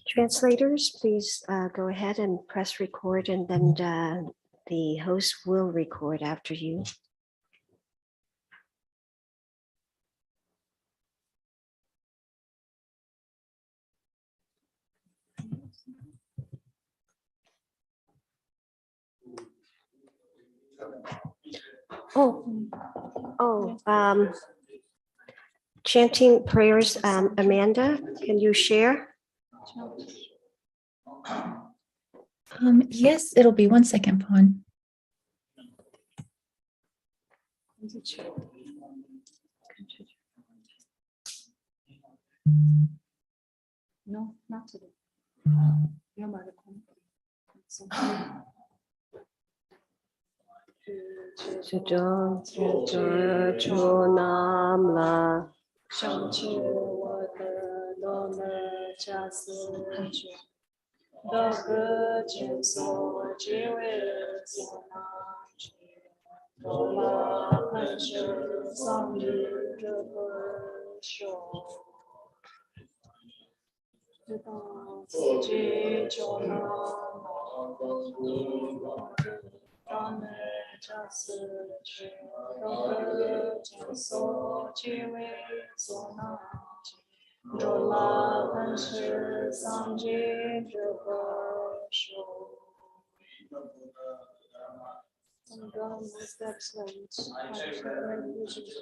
Translators, please go ahead and press record, and then the host will record after you. Chanting prayers, Amanda, can you share? Yes, it'll be 1 second, Pawn. No, not today. Most excellent,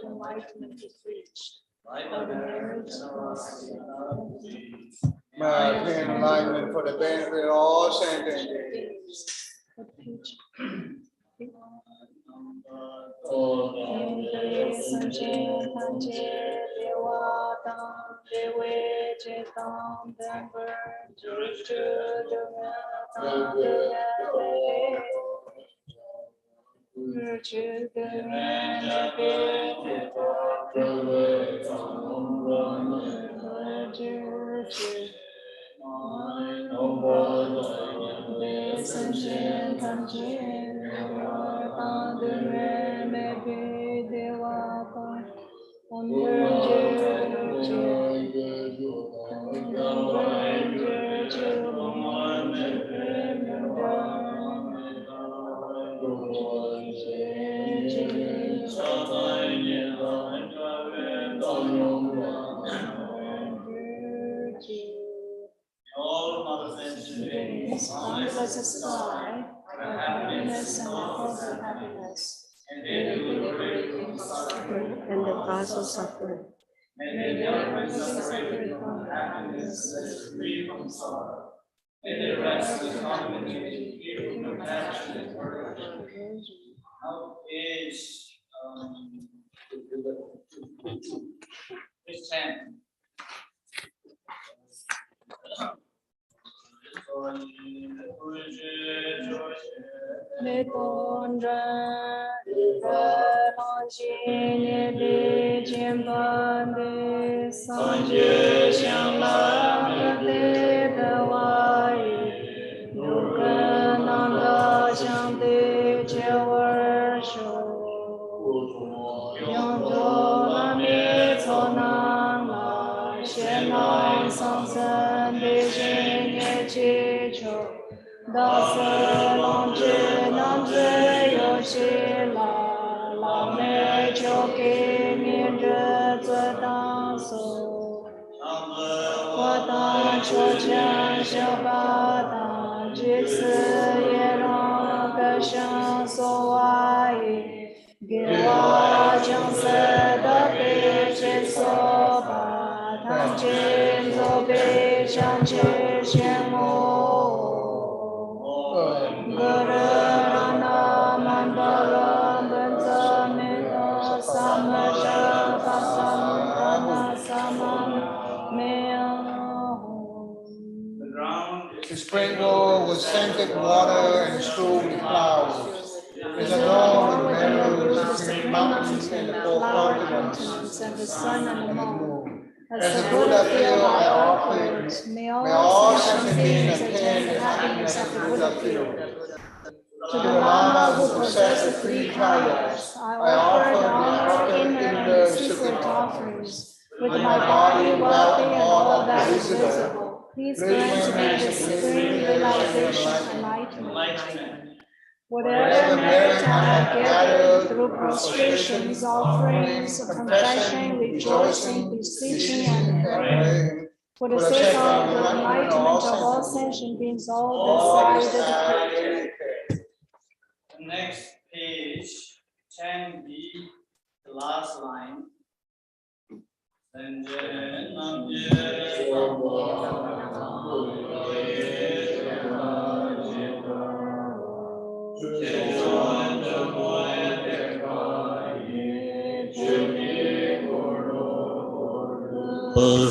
enlightenment is reached. By the marriage enlightenment for the benefit of all sentient beings. Blessed sky, happiness and cause of happiness, and the cause of suffering. May they separate from happiness, free from sorrow. May they rest in harmony, free from passion and aversion. Now is this 10. Lê tôn ra lo chi ni chiêm ban de san je xiang la de wai nu ca nan da xiang de che war shu yong do la mi co nan la xie nan sang san de xin ye chi cho da se long zhi nan zhi yo xi la mei qiu ge mian zhe zi dang su hua dang qiu qian xiu ba dang ji si ye rong ge sheng su wa yi ge wa jiang se de bei zhi su ba tang jin zu bei xiang qi xuan mu Sprinkled with scented water and strewed with flowers. Is adorned with meadows, the supreme mountains, and the four continents, and the sun and the moon. As the Buddha field I offer it, may may all all sentient sentient beings beings attain attain the the happiness of the Buddha field. To the Lama who possess the three kayas, I I offer offer the the honor, outer, inner, inner, and the and secret secret offerings, with with my body, wealth, and all that is visible. visible. Please Please grant to me grant the me supreme the realization, enlightenment. enlightenment. Whatever Whatever merit I have gathered gathered through prostrations, offerings, confession, rejoicing, beseeching, and praying, for the sake of the enlightenment of all sentient beings, all decided. Next page, 10b, the last line.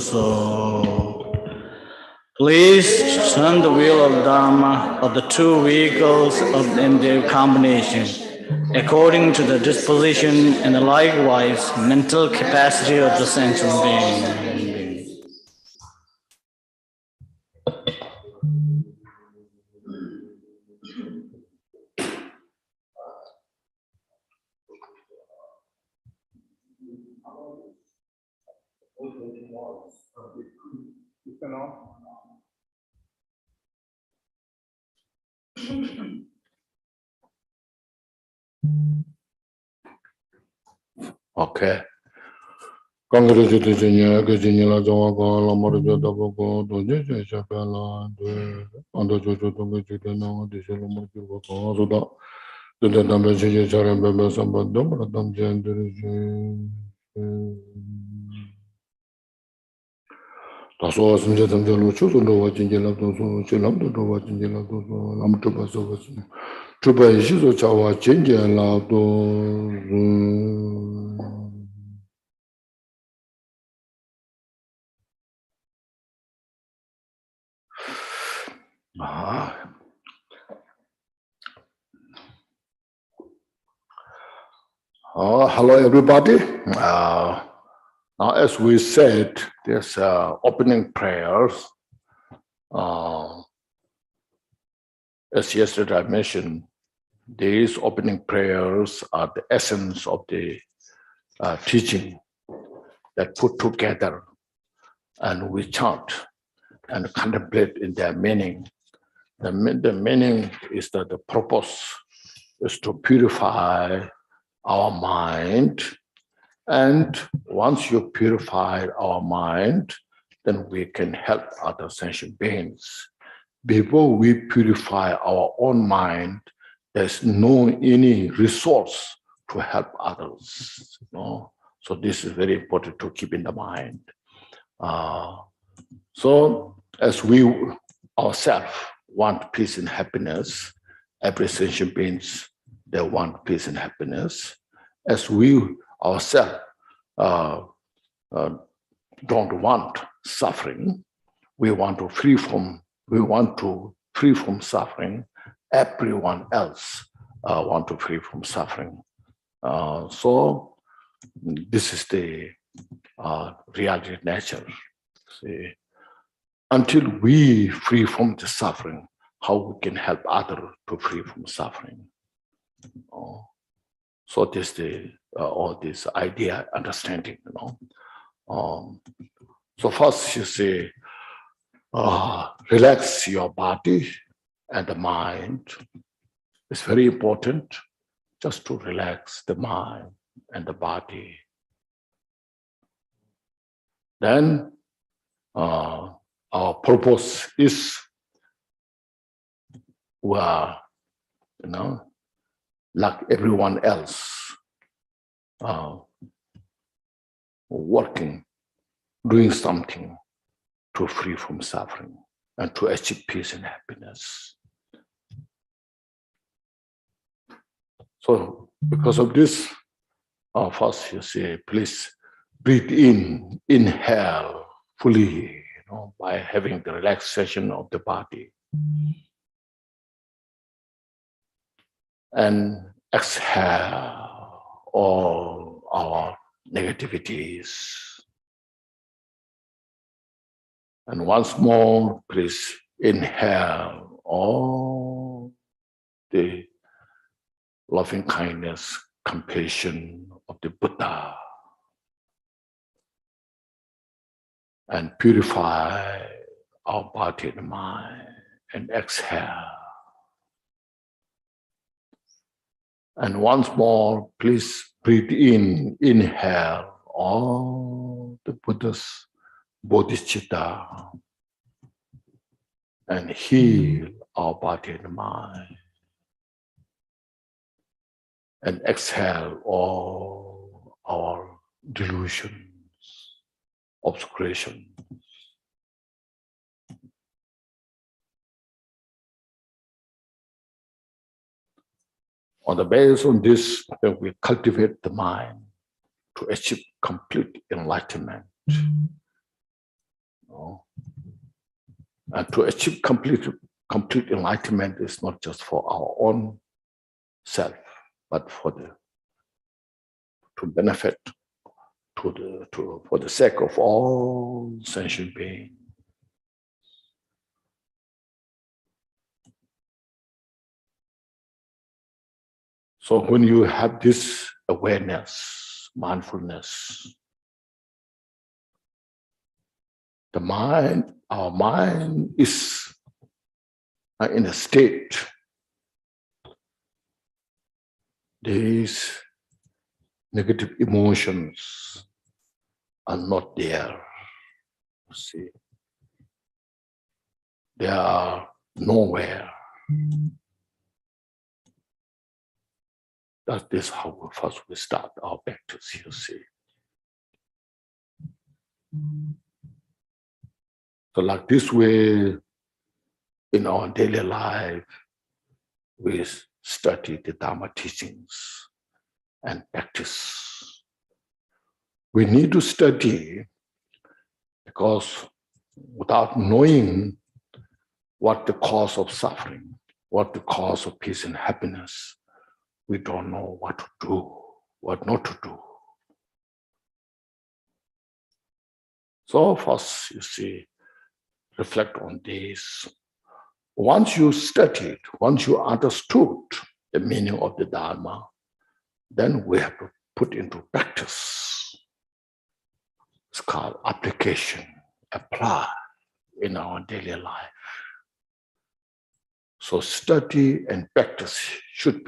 So, please turn the wheel of Dharma of the two vehicles in their combination according to the disposition and the likewise mental capacity of the sentient being. Okay. Congratulations, Kajinila Jawaka, Lamarja Daboko, Doja Chapela, and the Jojo Tonga, the Shalomaki Soda, the Dambaji Charan Baba Samba Dobra Damjan. Taso Simja Tamjalo, Chuno watching Jella, Chilam to watching Jella, Lam to Paso. Truba Shizo Chawa change and hello everybody. Now as we said, there's opening prayers. As yesterday I mentioned, these opening prayers are the essence of the teaching that put together and we chant and contemplate in their meaning. The meaning is that the purpose is to purify our mind, and once you purify our mind, then we can help other sentient beings. Before we purify our own mind, there's no any resource to help others. So this is very important to keep in the mind. So as we ourselves want peace and happiness, every sentient beings, they want peace and happiness. As we ourselves don't want suffering, we want to free from suffering. Everyone else want to free from suffering. So this is the reality nature. See, until we free from the suffering, how we can help others to free from suffering. So this the all this idea, understanding. So first you say, relax your body and the mind. It's very important just to relax the mind and the body. Then our purpose is we are, like everyone else, working, doing something to free from suffering and to achieve peace and happiness. So because of this, first you say, please breathe in, inhale fully, by having the relaxation of the body. And exhale all our negativities. And once more, please inhale all the loving kindness, compassion of the Buddha, and purify our body and mind, and exhale. And once more, please breathe in, inhale all the Buddha's bodhicitta, and heal our body and mind. And exhale all our delusions, obscurations. On the basis of this, we cultivate the mind to achieve complete enlightenment. And to achieve complete enlightenment is not just for our own self, but for to benefit for the sake of all sentient beings. So when you have this awareness, mindfulness, our mind is in a state. These negative emotions are not there. See, they are nowhere. That is how first we start our practice, you see. So like this way, in our daily life, we study the Dharma teachings and practice. We need to study because without knowing what the cause of suffering, what the cause of peace and happiness, we don't know what to do, what not to do. So first, you see, reflect on this. Once you studied, once you understood the meaning of the Dharma, then we have to put into practice. It's called application, apply in our daily life. So study and practice should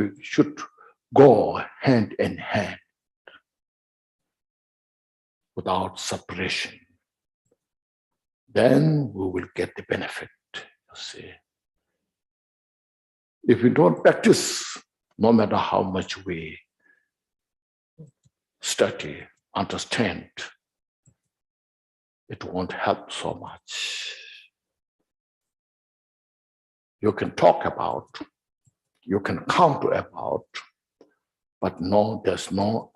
go hand in hand without separation. Then we will get the benefit, you see. If we don't practice, no matter how much we study, understand, it won't help so much. You can talk about, you can count about, but no, there's no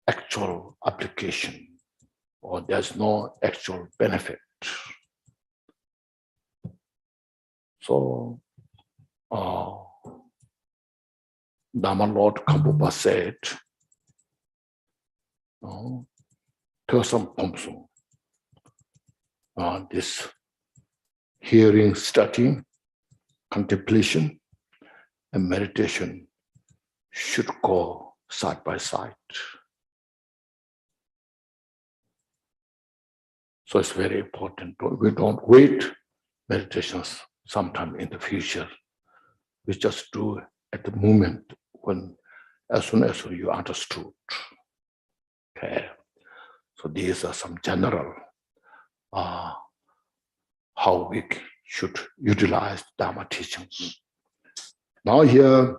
actual application, or there's no actual benefit. So, Dharma Lord Kambupa said, Tersam Pomsum, this hearing, study, contemplation, and meditation should go side by side. So it's very important. We don't wait meditations sometime in the future. We just do at the moment when, as soon as you understood. Okay. So these are some general how we should utilize Dharma teachings. Now here,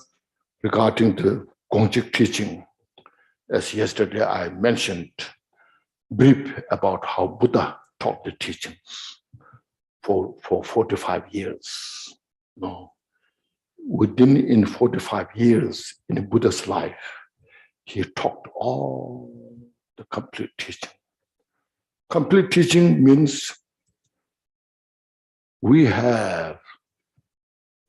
regarding the GONGCHIK teaching, as yesterday I mentioned, brief about how Buddha taught the teachings for 45 years. No. In 45 years in Buddha's life, he taught all the complete teaching. Complete teaching means we have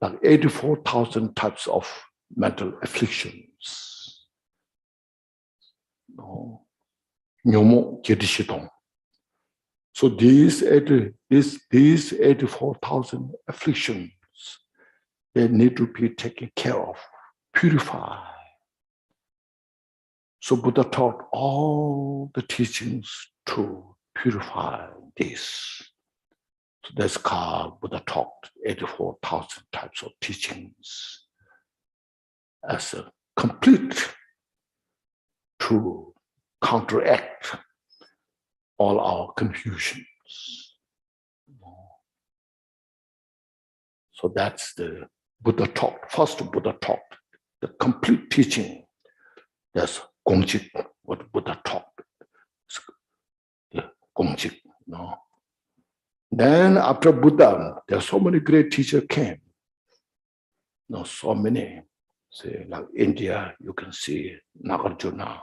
like 84,000 types of mental afflictions. So these 84,000 afflictions, they need to be taken care of, purified. So Buddha taught all the teachings to purify this. So that's called Buddha taught 84,000 types of teachings as a complete to counteract all our confusions. So that's the Buddha taught. First Buddha taught the complete teaching. That's GONGCHIK, what Buddha taught. The GONGCHIK. Then after Buddha, there are so many great teachers came. So many. Say like India, you can see Nagarjuna,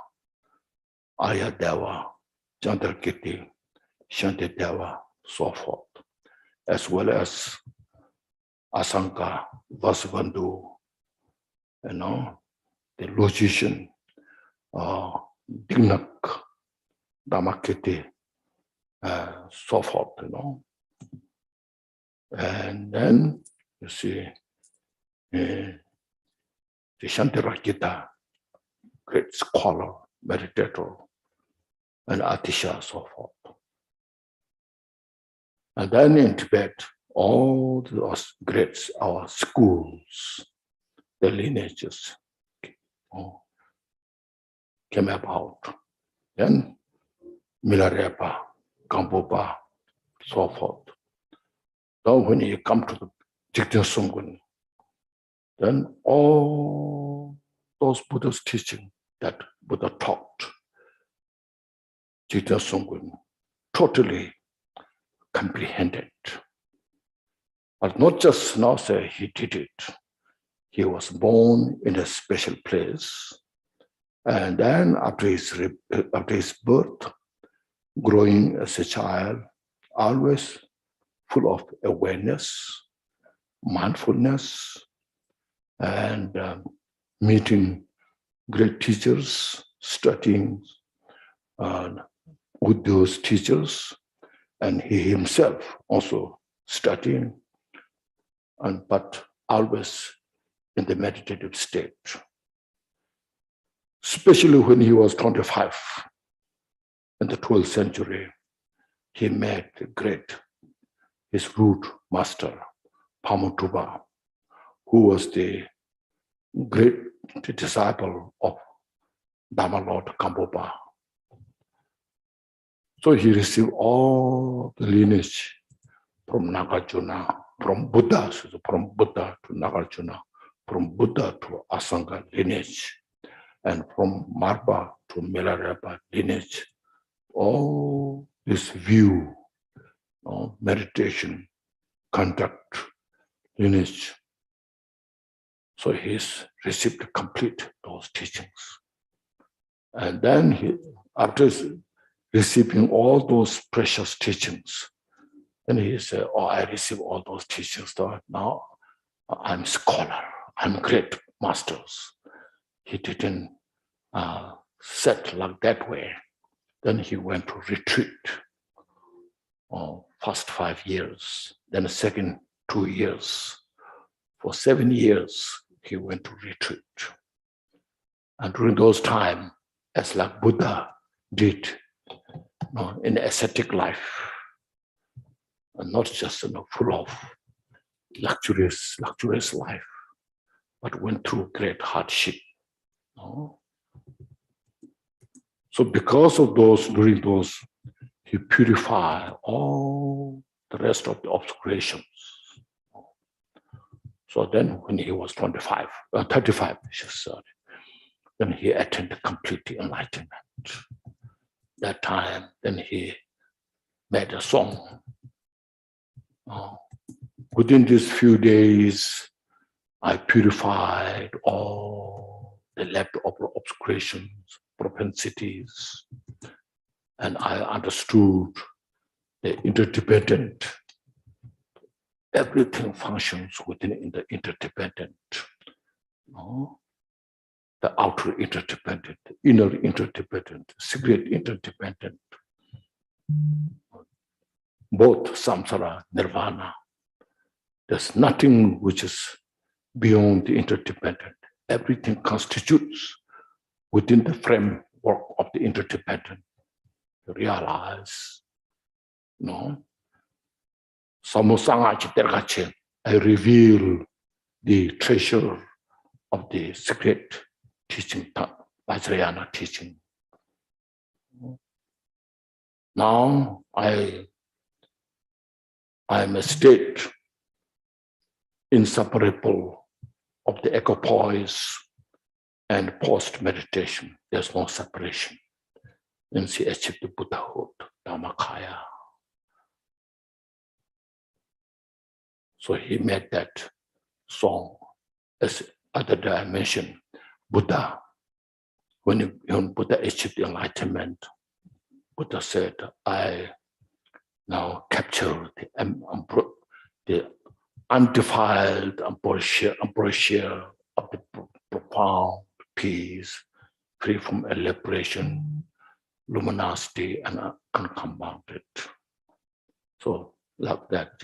Ayadeva, Chandrakirti, Shantideva, so forth, as well as Asanka, Vasubandhu, the logician, Dignak, Dhammakirti, so forth, And then you see the Shantirakita, great scholar, meditator, and Atisha, so forth. And then in Tibet, all those greats, our schools, the lineages came about. Then Milarepa, Gampopa, so forth. Now when you come to the Jigten Sunggun, then all those Buddha's teaching that Buddha taught, Jigten Sunggun, totally comprehended. But not just now say he did it. He was born in a special place. And then after his birth, growing as a child, always full of awareness, mindfulness, and meeting great teachers, studying with those teachers, and he himself also studying, but always in the meditative state. Especially when he was 25 in the 12th century, he met his root master, Pamutuba, who was the great disciple of Dhamma Lord Gampopa. So he received all the lineage from Nagarjuna, from Buddha to Nagarjuna, from Buddha to Asanga lineage, and from Marpa to Milarepa lineage. All this view, meditation, conduct, lineage. So he's received complete those teachings. And then after receiving all those precious teachings, then he said, I received all those teachings. So now I'm scholar, I'm great masters. He didn't set like that way. Then he went to retreat. First 5 years, then the second 2 years. For 7 years, he went to retreat. And during those times, as like Buddha did in ascetic life, and not just full of luxurious life, but went through great hardship. So because of during those, he purified all the rest of the obscurations. So then when he was 35, then he attained complete enlightenment. That time, then he made a song. Within these few days, I purified all the leftover obscurations, propensities, and I understood the interdependent everything functions within the interdependent. No? The outer interdependent, the inner interdependent, secret interdependent. Both samsara, nirvana. There's nothing which is beyond the interdependent. Everything constitutes within the framework of the interdependent. You realize, no? I reveal the treasure of the secret teaching, Vajrayana teaching. Now I am a state inseparable of the equipoise and post-meditation. There's no separation. Then she achieved the Buddhahood, Dhammakaya. So he made that song. As other day I mentioned, Buddha, when Buddha achieved enlightenment, Buddha said, I now capture the undefiled ambrosia of the profound peace, free from elaboration, luminosity, and uncompounded. So, like that,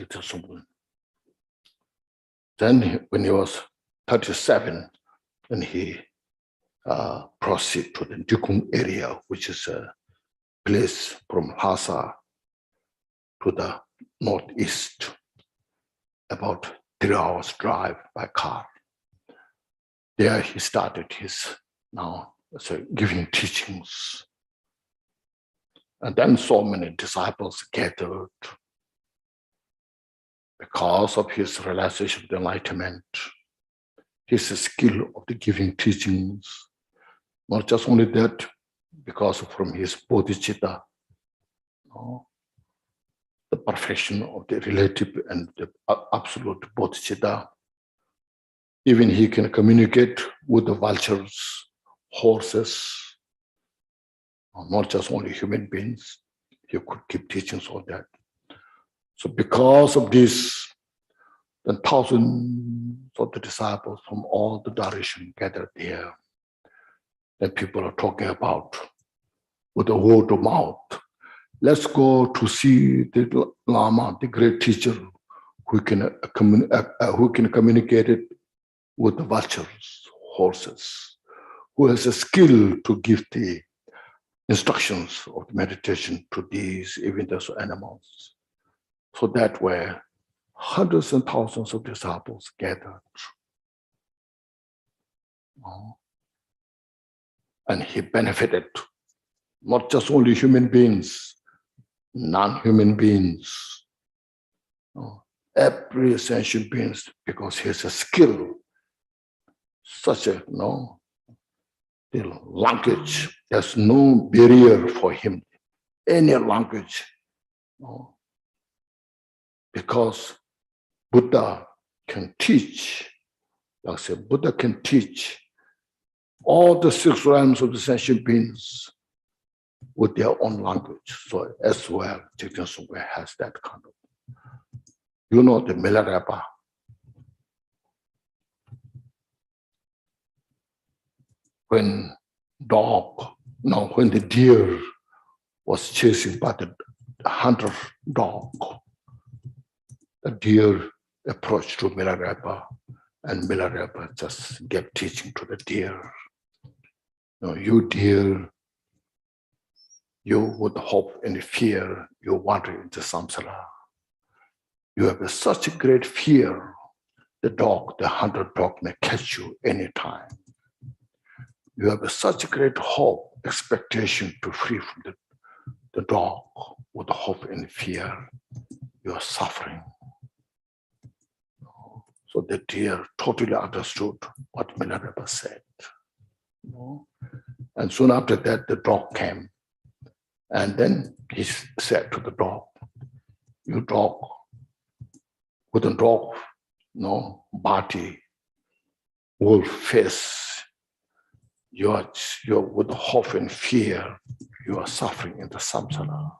then, when he was 37, then he proceeded to the Dukung area, which is a place from Lhasa to the northeast, about 3 hours drive by car. There he started his giving teachings. And then so many disciples gathered because of his realization of the enlightenment, his skill of the giving teachings. Not just only that, because from his bodhicitta, the perfection of the relative and the absolute bodhicitta. Even he can communicate with the vultures, horses, not just only human beings. He could give teachings on that. So because of this, then thousands of the disciples from all the directions gathered here. That people are talking about with the word of mouth. Let's go to see the Lama, the great teacher, who can communicate it with the vultures, horses, who has a skill to give the instructions of meditation to these, even those animals. So that way, hundreds and thousands of disciples gathered. And he benefited not just only human beings, non-human beings, every sentient beings, because he has a skill, such a the language. There's no barrier for him, any language, because Buddha can teach. Like I said, Buddha can teach all the 6 realms of the sentient beings with their own language. So as well, Jigten Sungwe has that kind of. You know the Milarepa. When the deer was chasing by the hunter dog, the deer approached to Milarepa, and Milarepa just gave teaching to the deer. You deer, you with hope and fear, you wander into samsara. You have such a great fear, the hunter dog may catch you anytime. You have such a great hope, expectation to free from the dog with hope and fear. You are suffering. So the deer totally understood what Milarepa said. And soon after that, the dog came. And then he said to the dog, you dog, with a dog, body, wolf face, you're with hope and fear, you are suffering in the samsara.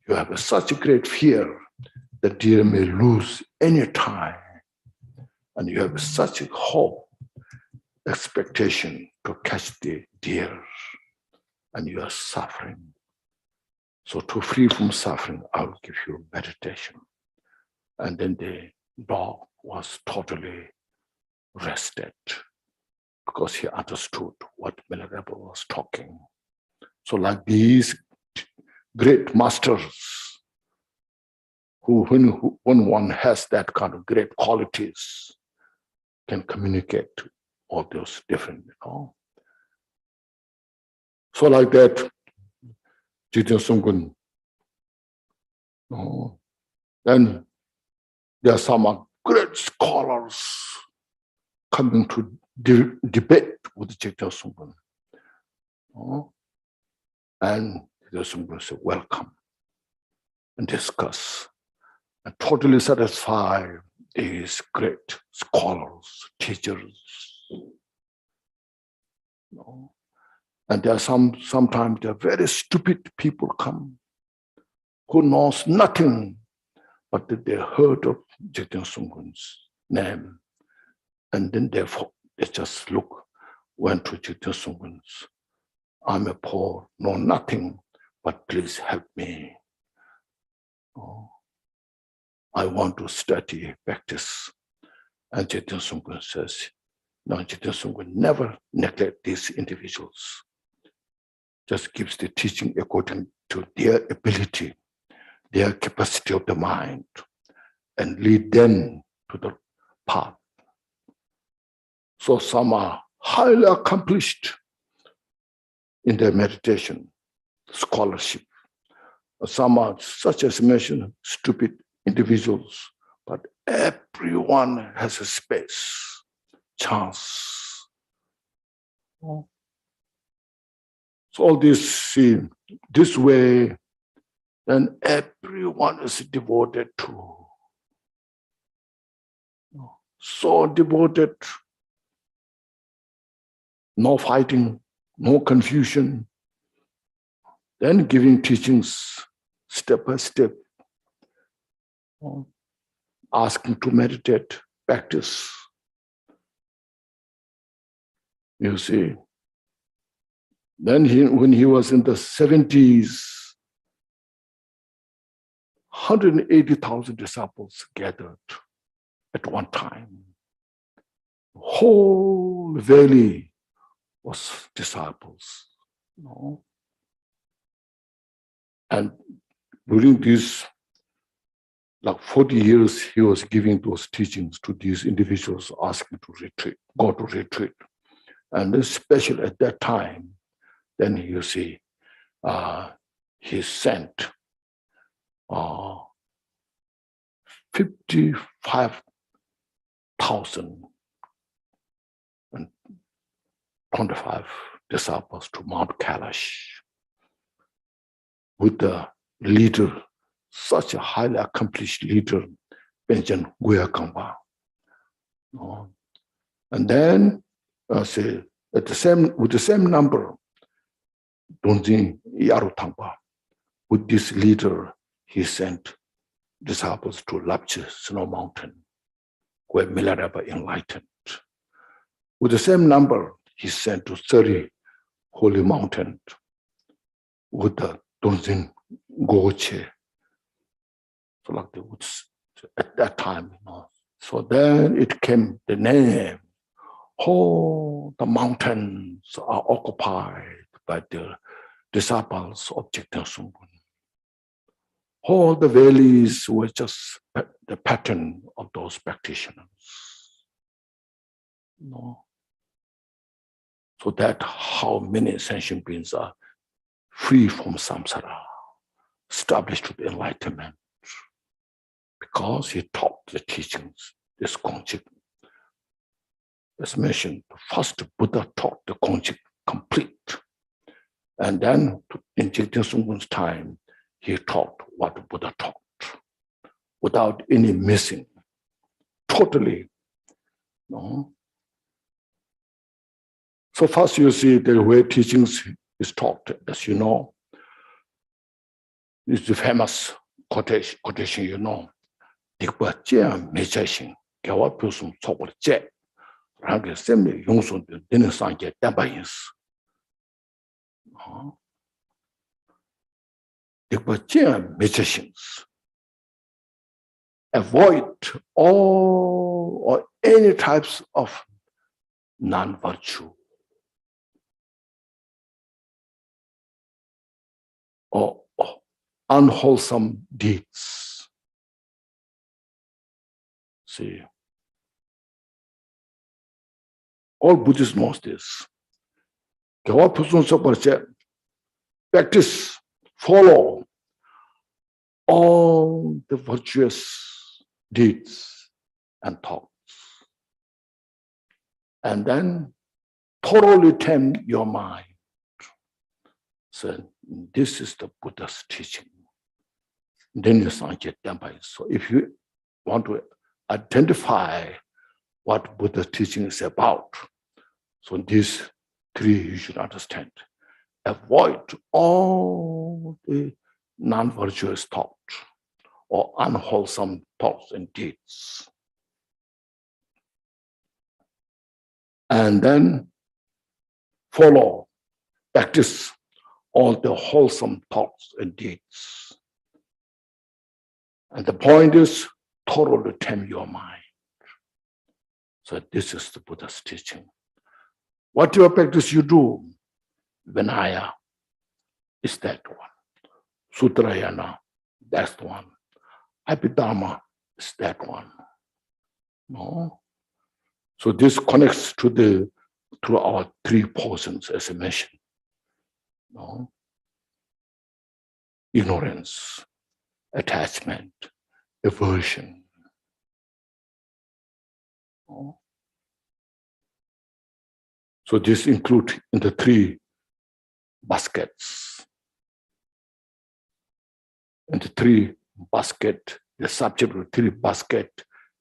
You have such a great fear. the deer may lose any time, and you have such a hope, expectation to catch the deer, and you are suffering. So to free from suffering, I will give you meditation. And then the dog was totally rested because he understood what Milarepa was talking. So like these great masters, when one has that kind of great qualities, can communicate all those different, So like that, Jitya Sungkun. Then there are some great scholars coming to debate with Jitya Sungkun. And Jitya Sungkun said, welcome, and discuss. And totally satisfy these great scholars, teachers. And there are sometimes there are very stupid people come who knows nothing, but they heard of Jitya Sungkun's name. And then therefore they just went to Jitya Sungkun's. I'm a poor, know nothing, but please help me. I want to study, practice. And Jitya Sungkun says, no, Jitya Sungkun never neglect these individuals. Just gives the teaching according to their ability, their capacity of the mind, and lead them to the path. So some are highly accomplished in their meditation, scholarship. Some are, such as mentioned, stupid individuals, but everyone has a space, chance. So all this, see, this way, then everyone is devoted to, so devoted, no fighting, no confusion, then giving teachings step by step, asking to meditate, practice. You see, then when he was in the 70s, 180,000 disciples gathered at one time. The whole valley was disciples. And during these, like 40 years, he was giving those teachings to these individuals, asking to retreat, go to retreat. And especially at that time, then you see, he sent 55,025 disciples to Mount Kailash with the leader, such a highly accomplished leader, Penchen Guyakamba. And then, say, with the same number, Donjin Yarutangpa, with this leader, he sent disciples to Lapche Snow Mountain, where Milarepa enlightened. With the same number, he sent to 30 holy mountain with the Donjin Goche. So like the woods at that time, So then it came the name. Oh, the mountains are occupied by the disciples of Jitya Sungkun. All the valleys were just the pattern of those practitioners. So that how many sentient beings are free from samsara, established with enlightenment, because he taught the teachings, this GONGCHIK. As mentioned, the first Buddha taught the GONGCHIK complete. And then in Jitya Sungkun's time, he taught what the Buddha taught, without any missing, totally. So first you see the way teachings is taught, as you know. It's the famous quotation, 딕바 제 매자신 개와 표순 속을 제 라게 셈의 용손도 되는 상계 담바인스 딕바 제 매자신 avoid all or any types of non-virtue or unwholesome deeds. See, all Buddhists know this. Practice, follow all the virtuous deeds and thoughts, and then thoroughly tame your mind. So this is the Buddha's teaching. So if you want to identify what Buddha's teaching is about, so these three you should understand. Avoid all the non-virtuous thoughts or unwholesome thoughts and deeds. And then follow, practice all the wholesome thoughts and deeds. And the point is thoroughly tame your mind. So this is the Buddha's teaching. Whatever practice you do, Vinaya is that one. Sutrayana, that's the one. Abhidharma is that one. No? So this connects to our three portions, as I mentioned. No? Ignorance, attachment, aversion. No? So this includes in the three baskets. And the three basket, the subject of the three basket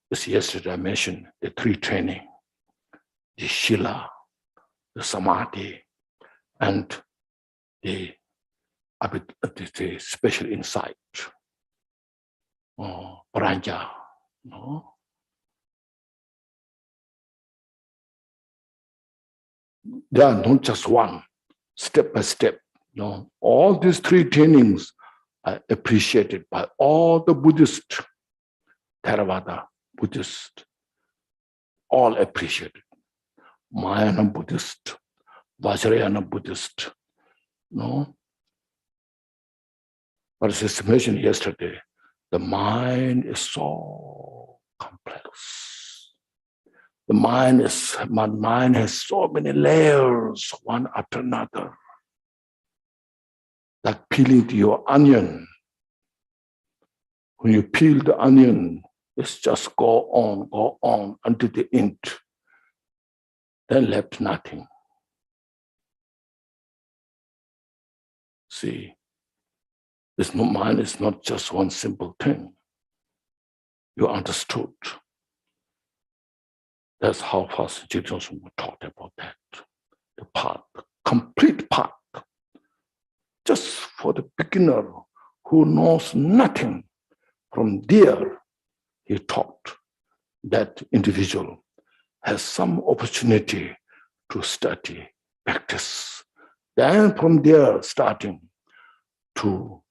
is yesterday I mentioned the three training, the Shila, the Samadhi, and the special insight, Paranja. No? They are not just one, step by step. No? All these three trainings are appreciated by all the Buddhist, Theravada Buddhist, all appreciated. Mahayana Buddhist, Vajrayana Buddhist. No? But as I mentioned yesterday, the mind is so complex. My mind has so many layers, one after another. Like peeling your onion. When you peel the onion, it's just go on until the end. Then left nothing. See, this mind is not just one simple thing. You understood. That's how Pastor Johnson talked about that. The path, the complete path. Just for the beginner who knows nothing. From there, he taught that individual has some opportunity to study, practice. Then from there, starting to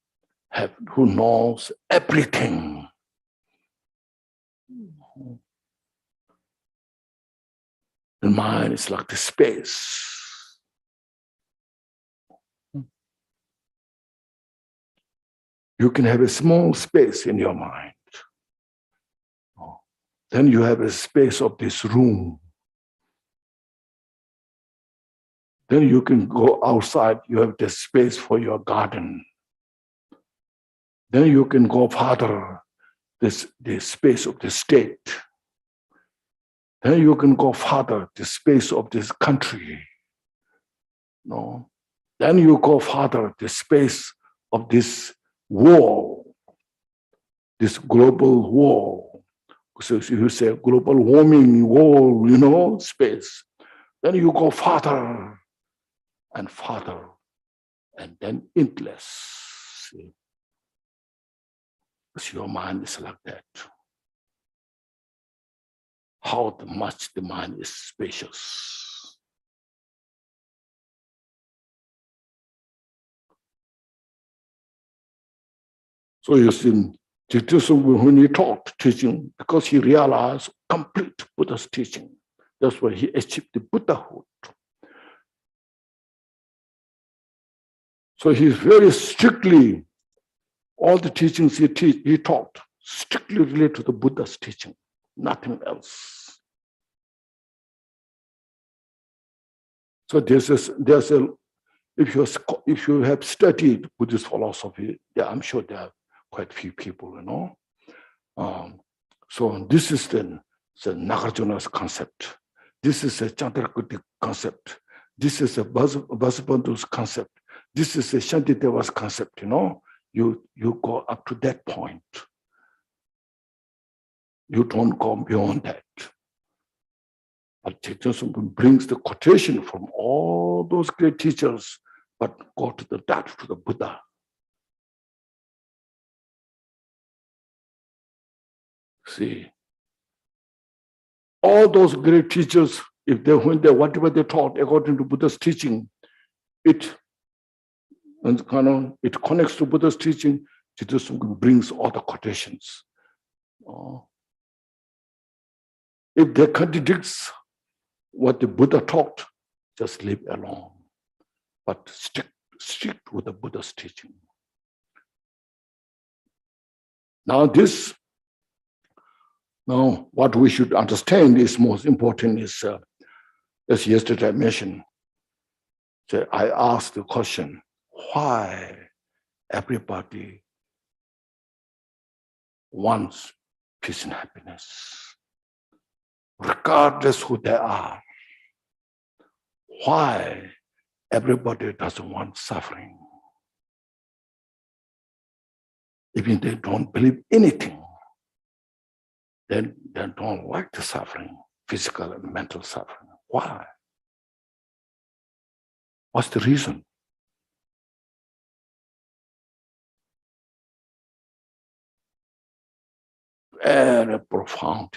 have who knows everything. The mind is like the space. You can have a small space in your mind. Then you have a space of this room. Then you can go outside, you have the space for your garden. Then you can go farther, the space of the state. Then you can go farther, the space of this country. No. Then you go farther, the space of this war, this global war. So if you say global warming war, you know, space, then you go farther and farther, and then endless. See? So your mind is like that. how much the mind is spacious. So you see, when he taught teaching, because he realized complete Buddha's teaching, that's why he achieved the Buddhahood. So he's very strictly, all the teachings he taught, strictly related to the Buddha's teaching, nothing else. So if you have studied Buddhist philosophy, I'm sure there are quite few people, So this is the Nagarjuna's concept. This is a Chandrakirti's concept. This is a Vasubandhu's concept. This is a Shantideva's concept, You go up to that point. You don't go beyond that. But Chaitanya brings the quotation from all those great teachers, but go to the Buddha. See, all those great teachers, whatever they taught according to Buddha's teaching, it connects to Buddha's teaching. Chaitanya brings all the quotations. If they contradicts what the Buddha taught, just leave alone. But stick with the Buddha's teaching. Now what we should understand is most important is, as yesterday I mentioned, I asked the question, why everybody wants peace and happiness, regardless who they are? Why everybody doesn't want suffering? Even they don't believe anything, then they don't like the suffering, physical and mental suffering. Why? What's the reason? Very profound,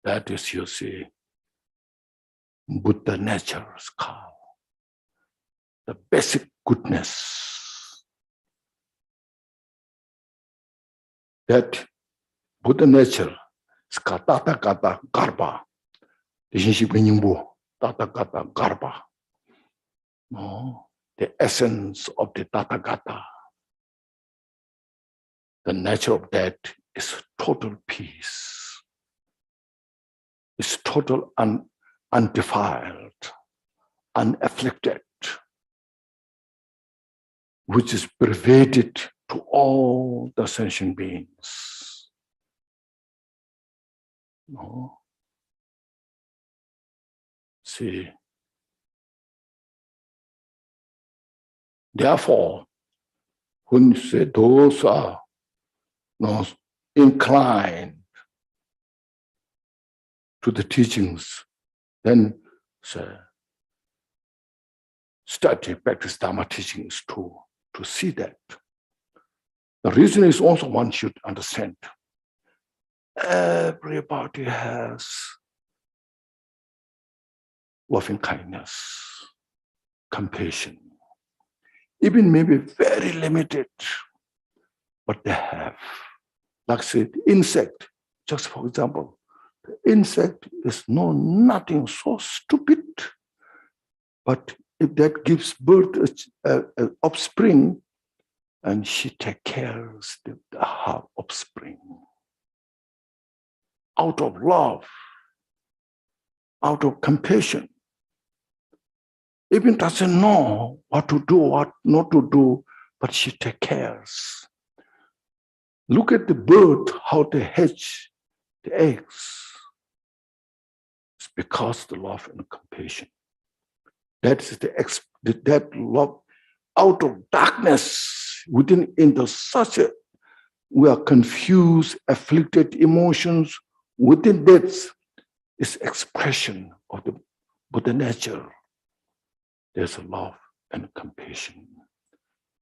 That is, you see, Buddha nature's call, the basic goodness. That Buddha nature is tata kata garba. Tata kata garba. The essence of the Tathagata. The nature of that is total peace. It's total undefiled, unafflicted, which is pervaded to all the sentient beings. See, therefore, when you say those are inclined to the teachings, then study, practice Dharma teachings to see that. The reason is also one should understand. Everybody has loving kindness, compassion, even maybe very limited, but they have. Like say, insect, just for example, the insect is nothing so stupid, but if that gives birth an offspring, and she takes care of her offspring out of love, out of compassion. Even doesn't know what to do, what not to do, but she takes care. Look at the bird, how they hatch the eggs. It's because of the love and compassion. That is that love out of darkness within such a, we are confused, afflicted emotions. Within that is expression of the Buddha nature. There's a love and compassion.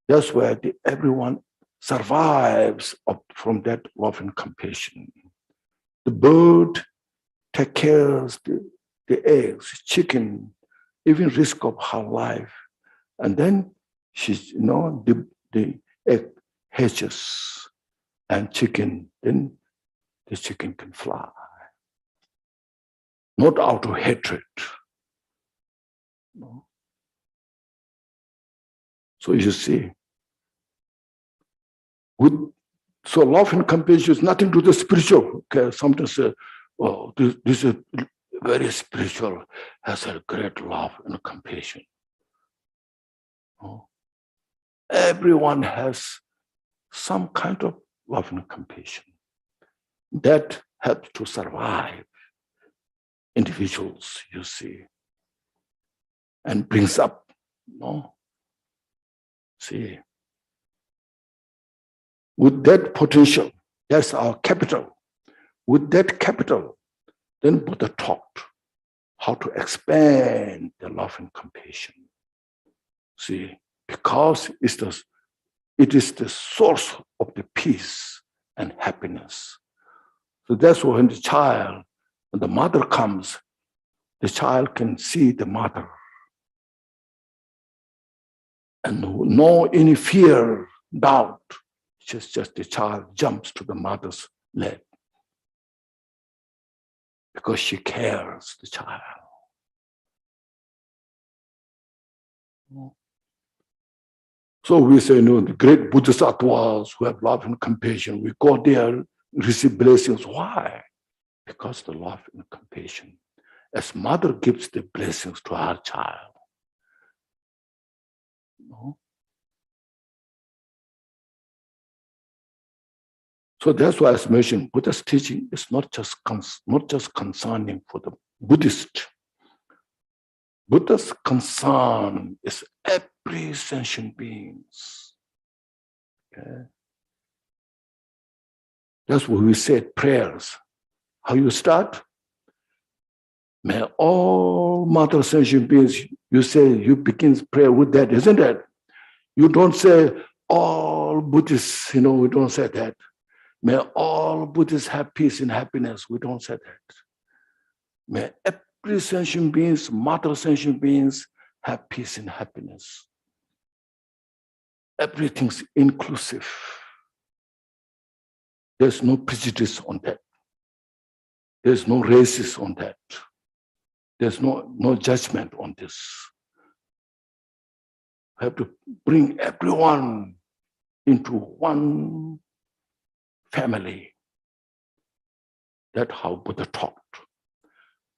That's why everyone survives from that love and compassion. The bird takes care of the eggs, chicken, even risk of her life. And then she's, the egg hatches and chicken, then the chicken can fly. Not out of hatred. No. So you see, so love and compassion is nothing to the spiritual. Okay, sometimes say, oh, this is very spiritual, has a great love and compassion. No. Everyone has some kind of love and compassion that helps to survive individuals, you see, and brings up, see, with that potential, that's our capital. With that capital, then Buddha taught how to expand the love and compassion. See, because it is the source of the peace and happiness. So that's why when the mother comes, the child can see the mother and no any fear, doubt. Just the child jumps to the mother's leg because she cares the child. So we say, the great Bodhisattvas who have love and compassion, we go there, receive blessings. Why? Because the love and compassion. As mother gives the blessings to her child. So that's why, as mentioned, Buddha's teaching is not just concerning for the Buddhist. Buddha's concern is every sentient beings. Okay? That's why we said prayers. How you start? May all mother sentient beings, you say, you begin prayer with that, isn't it? You don't say all Buddhists, we don't say that. May all Buddhists have peace and happiness. We don't say that. May every sentient beings, mother sentient beings, have peace and happiness. Everything's inclusive. There's no prejudice on that. There's no racism on that. There's no judgment on this. We have to bring everyone into one family. That's how Buddha taught.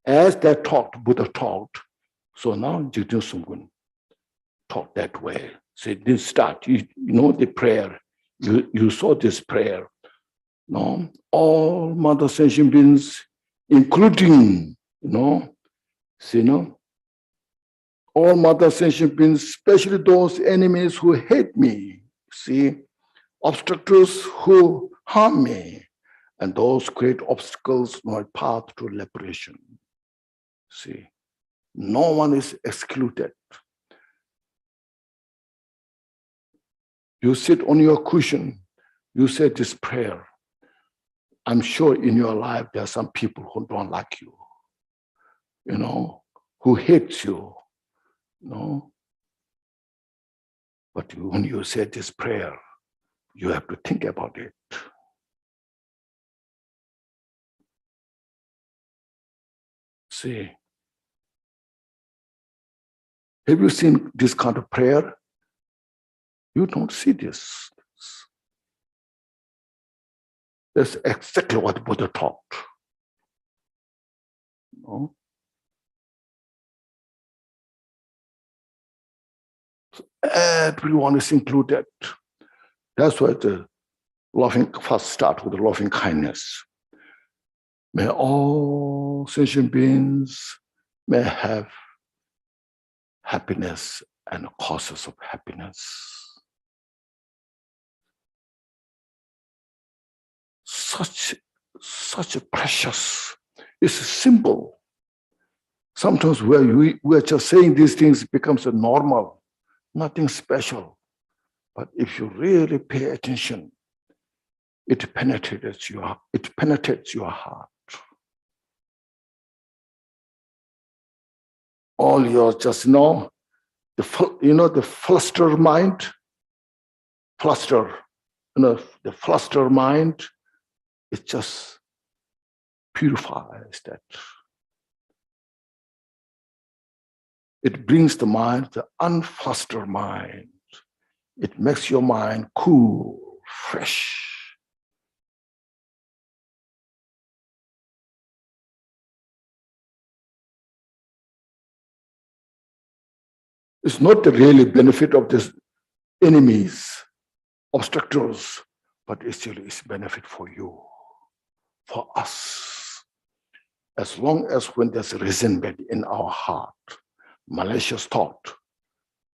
As that taught, Buddha taught, so now Jigten Sungkun taught that way. So this start, you know the prayer, you saw this prayer. No, all mother sentient beings, including, all mother sentient beings, especially those enemies who hate me, see, obstructors who harm me, and those great obstacles on my path to liberation. See, no one is excluded. You sit on your cushion, you say this prayer. I'm sure in your life there are some people who don't like you, who hate you, But when you say this prayer, you have to think about it. See, have you seen this kind of prayer? You don't see this. That's exactly what Buddha taught. So everyone is included. That's why the loving first start with the loving kindness. May all sentient beings may have happiness and causes of happiness. Such a precious, it's simple. Sometimes we are just saying these things, becomes a normal, nothing special. But if you really pay attention, it penetrates your heart. All your just know, the fluster mind, the fluster mind, it just purifies that. It brings the mind, the unflustered mind. It makes your mind cool, fresh. It's not the really benefit of this enemies, obstructors, but actually it's benefit for you, for us. As long as when there's resentment in our heart, malicious thought,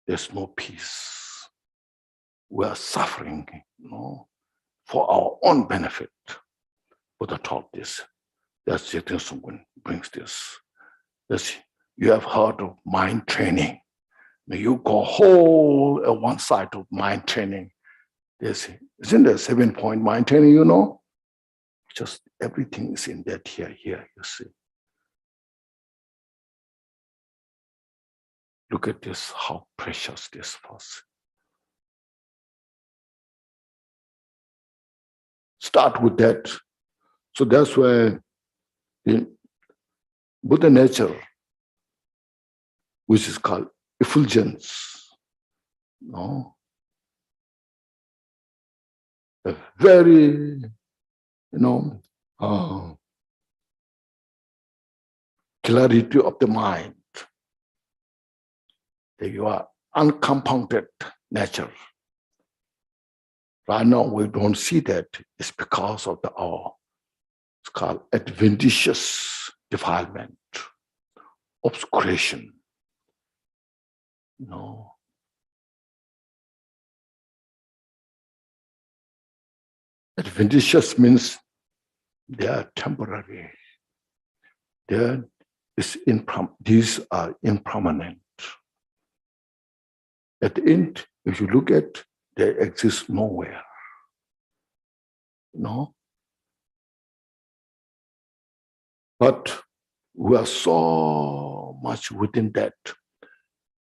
there's no peace. We are suffering, for our own benefit. Buddha taught this. That's Jeten Sungwen brings this. You have heard of mind training. Now you go whole one side of mind training. Isn't there 7-point mind training, Just everything is in that here, you see. Look at this, how precious this was. Start with that. So that's why the Buddha nature, which is called effulgence, a very, clarity of the mind. That you are uncompounded nature. Right now we don't see that. It's because of it's called adventitious defilement, obscuration. Adventitious means they are temporary. These are impermanent. At the end, if you look at, they exist nowhere. But we are so much within that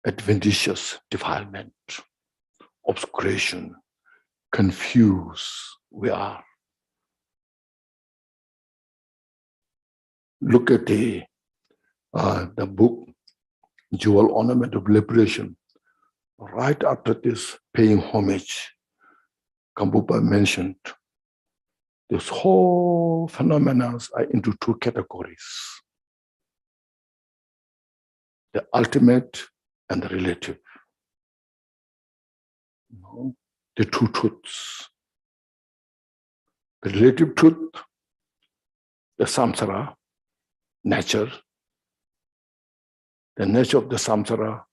adventitious defilement, obscuration, confused we are. Look at the book, Jewel Ornament of Liberation. Right after this, paying homage, Kambupa mentioned this whole phenomena are into two categories: the ultimate and the relative. The two truths. The relative truth, the samsara, nature. The nature of the samsara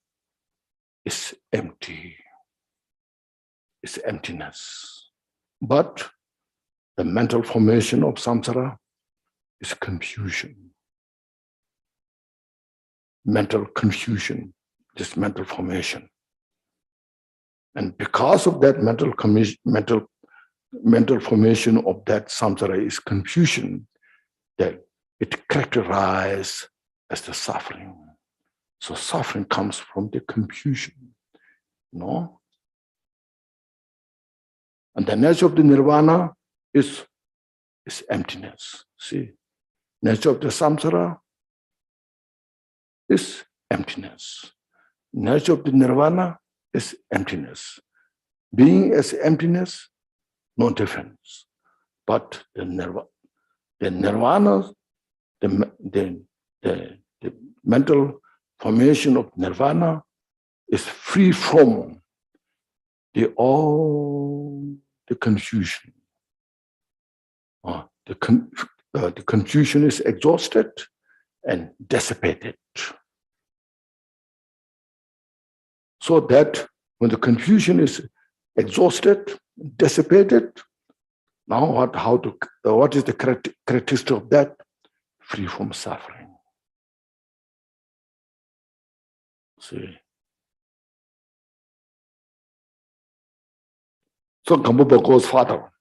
is empty. It's emptiness. But the mental formation of samsara is confusion. Mental confusion, this mental formation. And because of that mental formation of that samsara is confusion, that it characterized as the suffering. So suffering comes from the confusion, And the nature of the nirvana is emptiness. See, nature of the samsara is emptiness. Nature of the nirvana is emptiness. Being as emptiness, no difference. But the nirvana, the mental formation of nirvana is free from all the confusion. The confusion is exhausted and dissipated. So that when the confusion is exhausted, dissipated, now what is the characteristic of that? Free from suffering. See. So Gambupa goes further.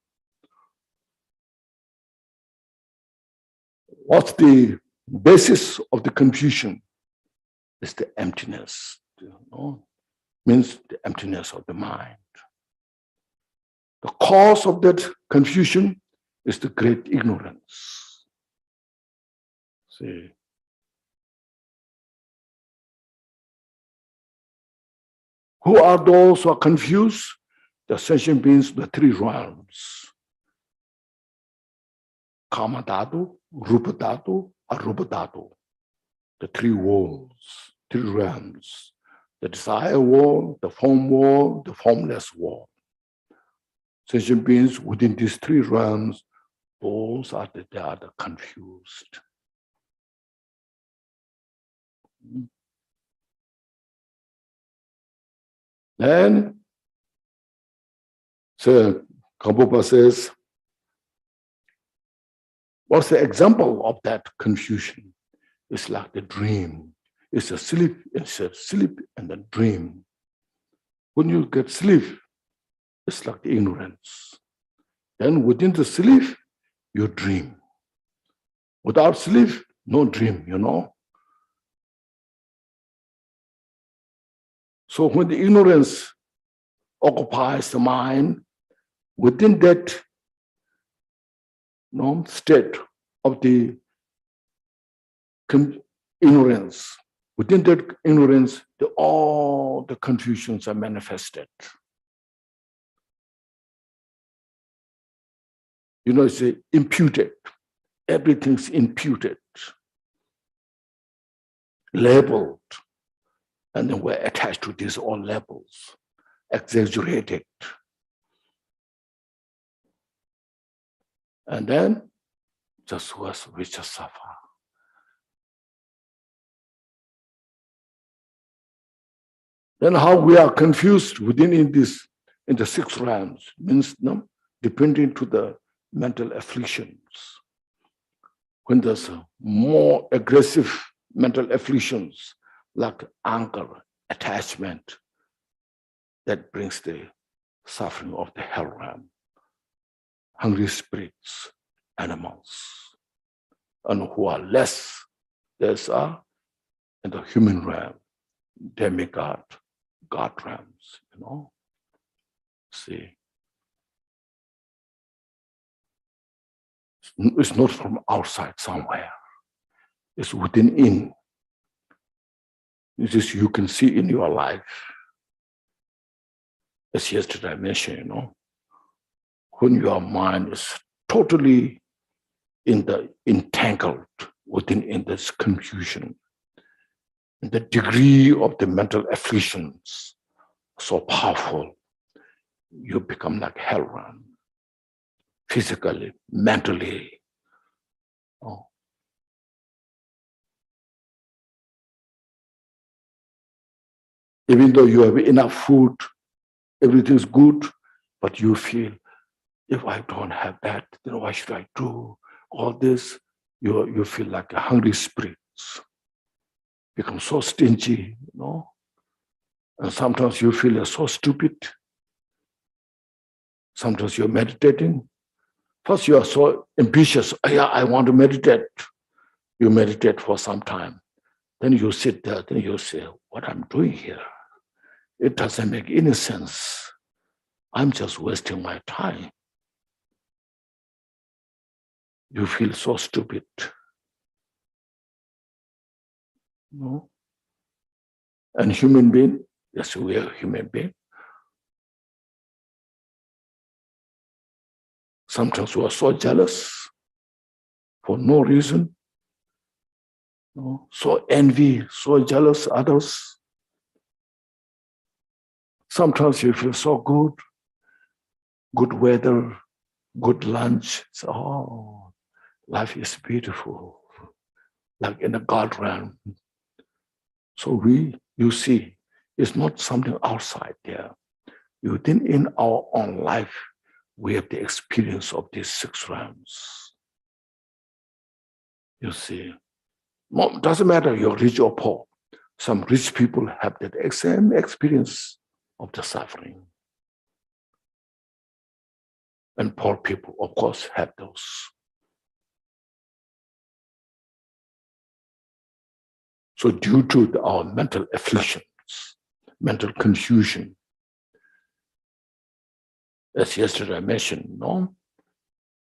What's the basis of the confusion? It's the emptiness, means the emptiness of the mind. The cause of that confusion is the great ignorance. See. Who are those who are confused? The sentient beings, the three realms. Kama dhatu, Rupa dhatu, Arupa dhatu. The three worlds, three realms. The desire world, the form world, the formless world. Sentient beings within these three realms, those are they are the confused. Then, so Gambupa says, what's the example of that confusion? It's like the dream. It's a sleep and a dream. When you get sleep, it's like the ignorance. Then within the sleep, you dream. Without sleep, no dream, So when the ignorance occupies the mind, within that state of the ignorance, within that ignorance, all the confusions are manifested. It's imputed. Everything's imputed, labeled, and then we're attached to these all labels, exaggerated. And then we just suffer. Then how we are confused within in the six realms means depending to the mental afflictions. When there's more aggressive mental afflictions like anger, attachment, that brings the suffering of the hell realm. Hungry spirits, animals, and who are less, there's in the human realm, demigod, God realms, See. It's not from outside somewhere. It's within. This is you can see in your life. As yesterday I mentioned, when your mind is totally entangled in this confusion, the degree of the mental afflictions so powerful, you become like hell realm. Physically, mentally. Even though you have enough food, everything's good, but you feel, if I don't have that, then why should I do all this? You feel like a hungry spirits, become so stingy, And sometimes you feel so stupid. Sometimes you're meditating. First, you are so ambitious. Yeah, I want to meditate. You meditate for some time. Then you sit there, then you say, what I'm doing here? It doesn't make any sense. I'm just wasting my time. You feel so stupid. And human being, yes, we are human being. Sometimes we are so jealous for no reason. So envy, so jealous others. Sometimes you feel so good weather, good lunch. So, life is beautiful, like in the God realm. So you see, it's not something outside there. Within in our own life, we have the experience of these six realms. You see, doesn't matter you're rich or poor. Some rich people have that same experience of the suffering. And poor people, of course, have those. So due to our mental afflictions, mental confusion, as yesterday I mentioned, no?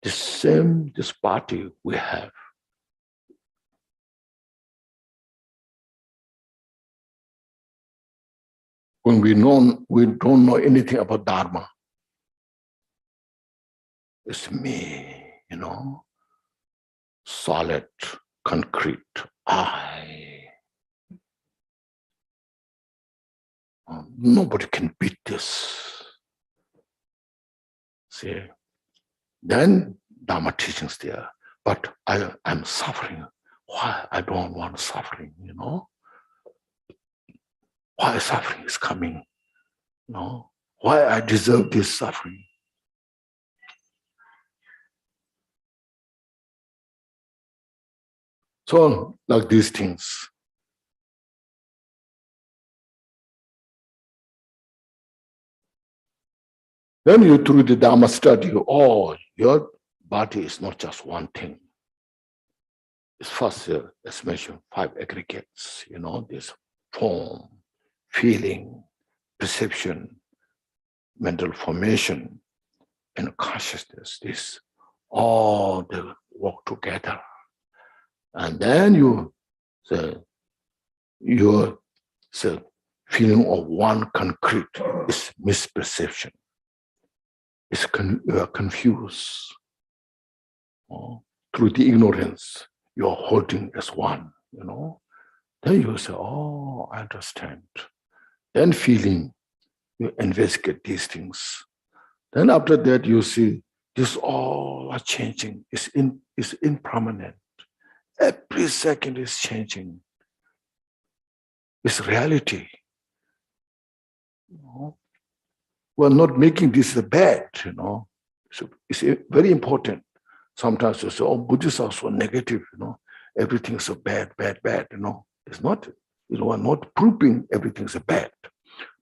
This party we have. When we don't know anything about Dharma. It's me, solid, concrete, I. Nobody can beat this. See, then Dharma teachings there, but I'm suffering. Why? I don't want suffering, Why suffering is coming, Why I deserve this suffering? So, like these things. Then you through the Dharma study, your body is not just one thing. It's first, as mentioned, 5 aggregates, this form, feeling, perception, mental formation, and consciousness. This all they work together. And then your feeling of one concrete is misperception. You are confused. Through the ignorance, you are holding as one, Then you say, oh, I understand. Then feeling, you investigate these things. Then after that, you see, this all are changing. It's impermanent. Every second is changing. It's reality. We're not making this bad, So it's very important. Sometimes you say, oh, Buddhists are so negative, Everything is so bad, bad, bad, It's not, we're not proving everything's bad.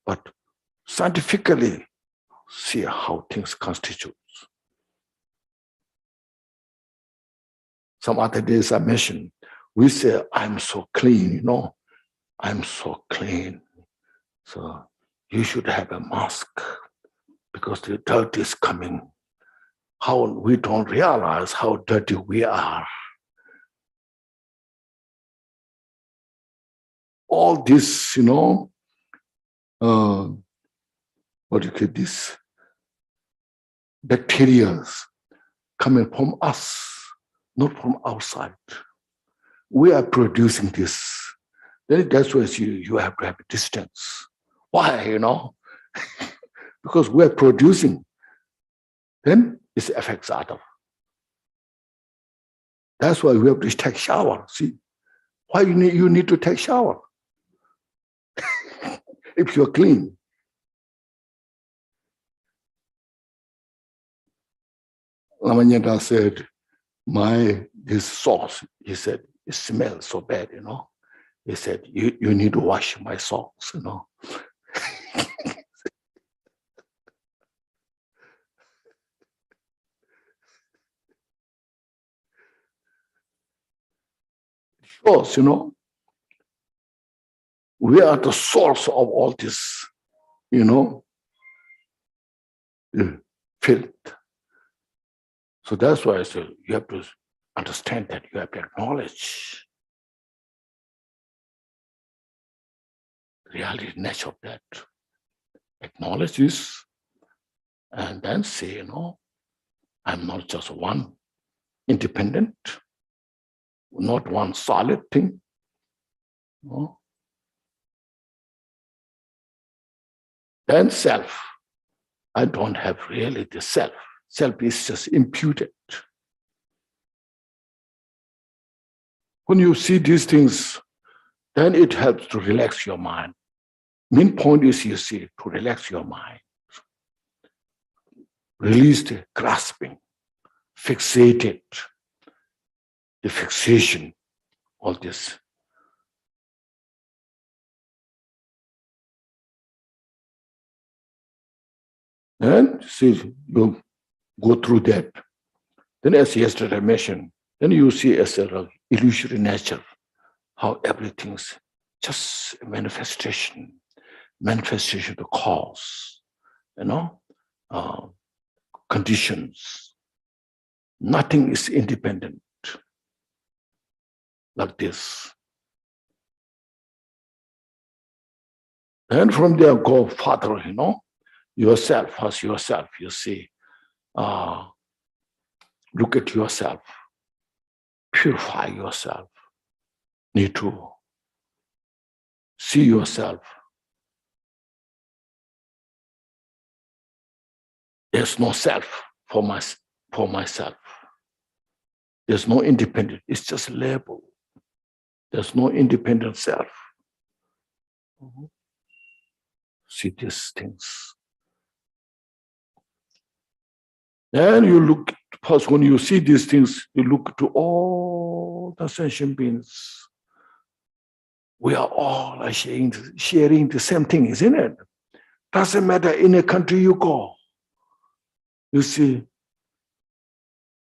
But scientifically, see how things constitute. Some other days I mentioned, we say, I'm so clean, I'm so clean. So you should have a mask because the dirt is coming. How we don't realize how dirty we are. All this, what do you call this? Bacteria coming from us, not from outside. We are producing this. Then that's why you have to have a distance. Why, Because we are producing. Then it affects others. That's why we have to take shower. See, why you need to take shower? If you're clean. Lamanyanta said, this socks, he said, it smells so bad, He said, you need to wash my socks, It shows, we are the source of all this, filth. So that's why I say you have to understand that, you have to acknowledge the reality, nature of that. Acknowledge this, and then say, I'm not just one independent, not one solid thing. Then self. I don't have really the self. Self is just imputed. When you see these things, then it helps to relax your mind. Main point is, you see, to relax your mind. Release the grasping, fixated, the fixation, all this. And see, you go through that. Then as yesterday I mentioned, then you see as an illusory nature, how everything's just a manifestation of the cause, conditions. Nothing is independent like this. And from there go further, yourself as yourself, you see. Look at yourself, purify yourself. Need to see yourself. There's no self for myself. There's no independent. It's just label. There's no independent self. See these things. And you look, first when you see these things, you look to all the sentient beings. We are all sharing the same thing, isn't it? Doesn't matter in a country you go. You see,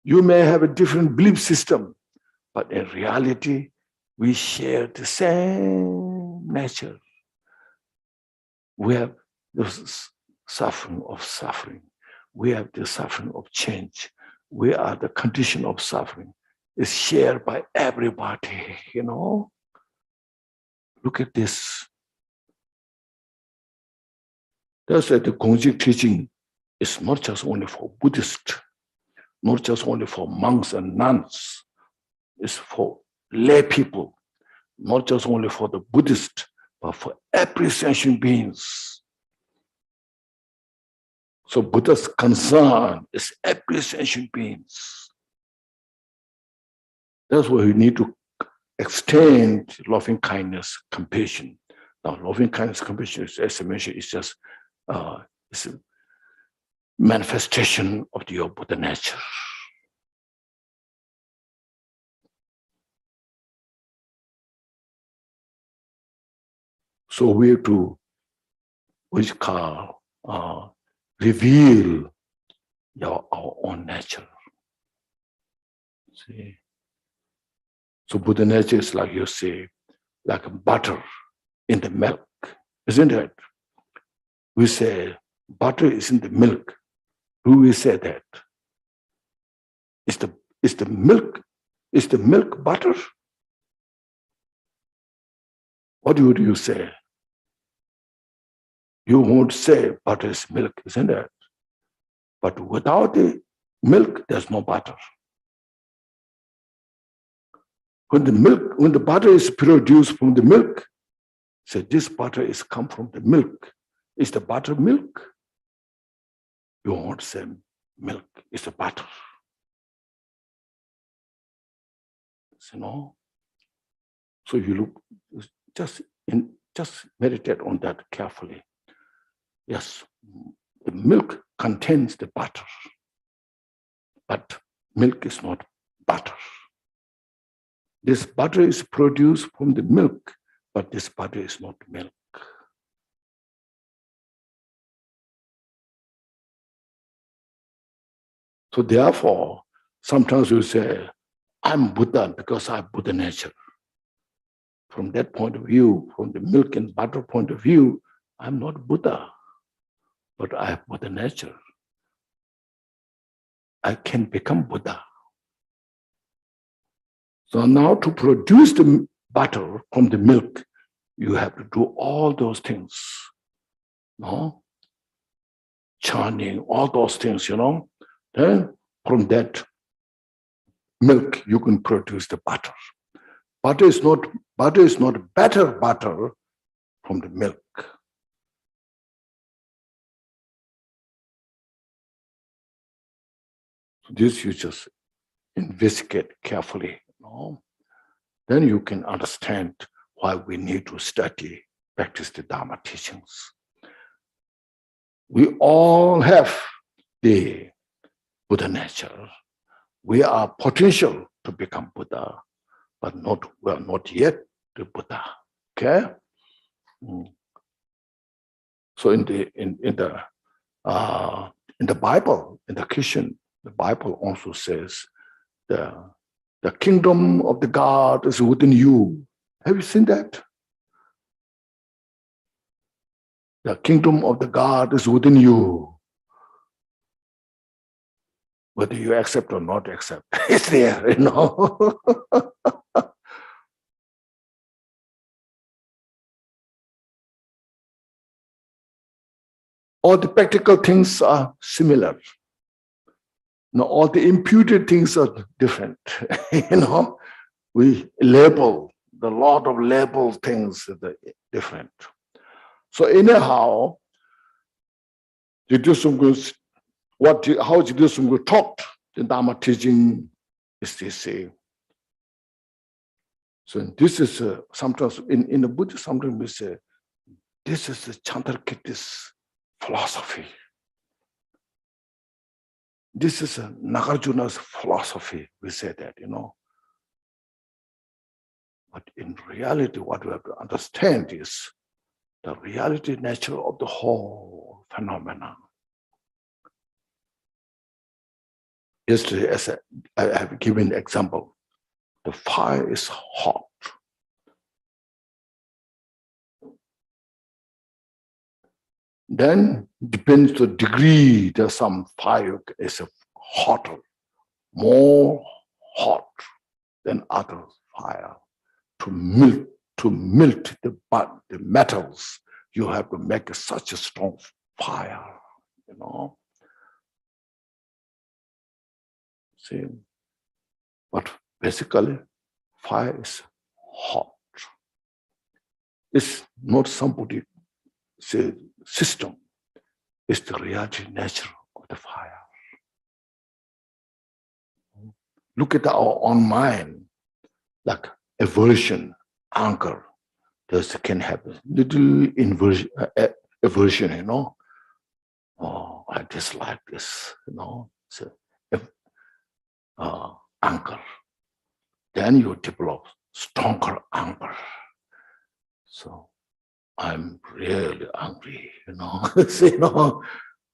you may have a different belief system, but in reality, we share the same nature. We have the suffering of suffering. We have the suffering of change. We are the condition of suffering. It's shared by everybody, Look at this. That's why the GONGCHIK teaching is not just only for Buddhists, not just only for monks and nuns. It's for lay people, not just only for the Buddhists, but for every sentient beings. So Buddha's concern is every sentient beings. That's why we need to extend loving kindness, compassion. Now, loving kindness, compassion, as I mentioned, is just it's a manifestation of your Buddha nature. So we have to, which call reveal our own nature. See? So Buddha nature is like you say, like butter in the milk, isn't it? We say butter is in the milk. Do we say that? Is the milk butter? What would you say? You won't say butter is milk, isn't it? But without the milk, there's no butter. When the butter is produced from the milk, say this butter is come from the milk. Is the butter milk? You won't say milk, it's the butter. So you look, just meditate on that carefully. Yes, the milk contains the butter, but milk is not butter. This butter is produced from the milk, but this butter is not milk. So therefore, sometimes you say, I'm Buddha because I have Buddha nature. From that point of view, from the milk and butter point of view, I'm not Buddha, but I have Buddha nature. I can become Buddha. So now to produce the butter from the milk, you have to do all those things. Churning, all those things, Then from that milk, you can produce the butter. Butter is not better butter from the milk. So this you just investigate carefully. Then you can understand why we need to study, practice the Dharma teachings. We all have the Buddha nature. We are potential to become Buddha, but we are not yet the Buddha. Okay? So in the Bible, in the Christian, the Bible also says the kingdom of the God is within you. Have you seen that? The kingdom of the God is within you. Whether you accept or not accept, it's there, you know. All the practical things are similar. Now, all the imputed things are different. You know, we label, the lot of label things are different. So anyhow, how Jidusumgu taught the Dharma teaching is to say. So this is sometimes in the Buddhist, sometimes we say, this is the Chandrakirti's philosophy. This is Nagarjuna's philosophy. We say that, you know. But in reality, what we have to understand is the reality nature of the whole phenomenon. Yesterday, as I have given an example, the fire is hot. Then depends the degree. There's some fire is hotter, more hot than other fire. To melt the metals, you have to make such a strong fire, you know. See, but basically, fire is hot. It's not somebody say system. It's the reality nature of the fire. Look at our own mind, like aversion, anger. This can happen. Little aversion, you know. Oh, I dislike this, you know. So, anger. Then you develop stronger anger. So I'm really angry, you know. So, you know,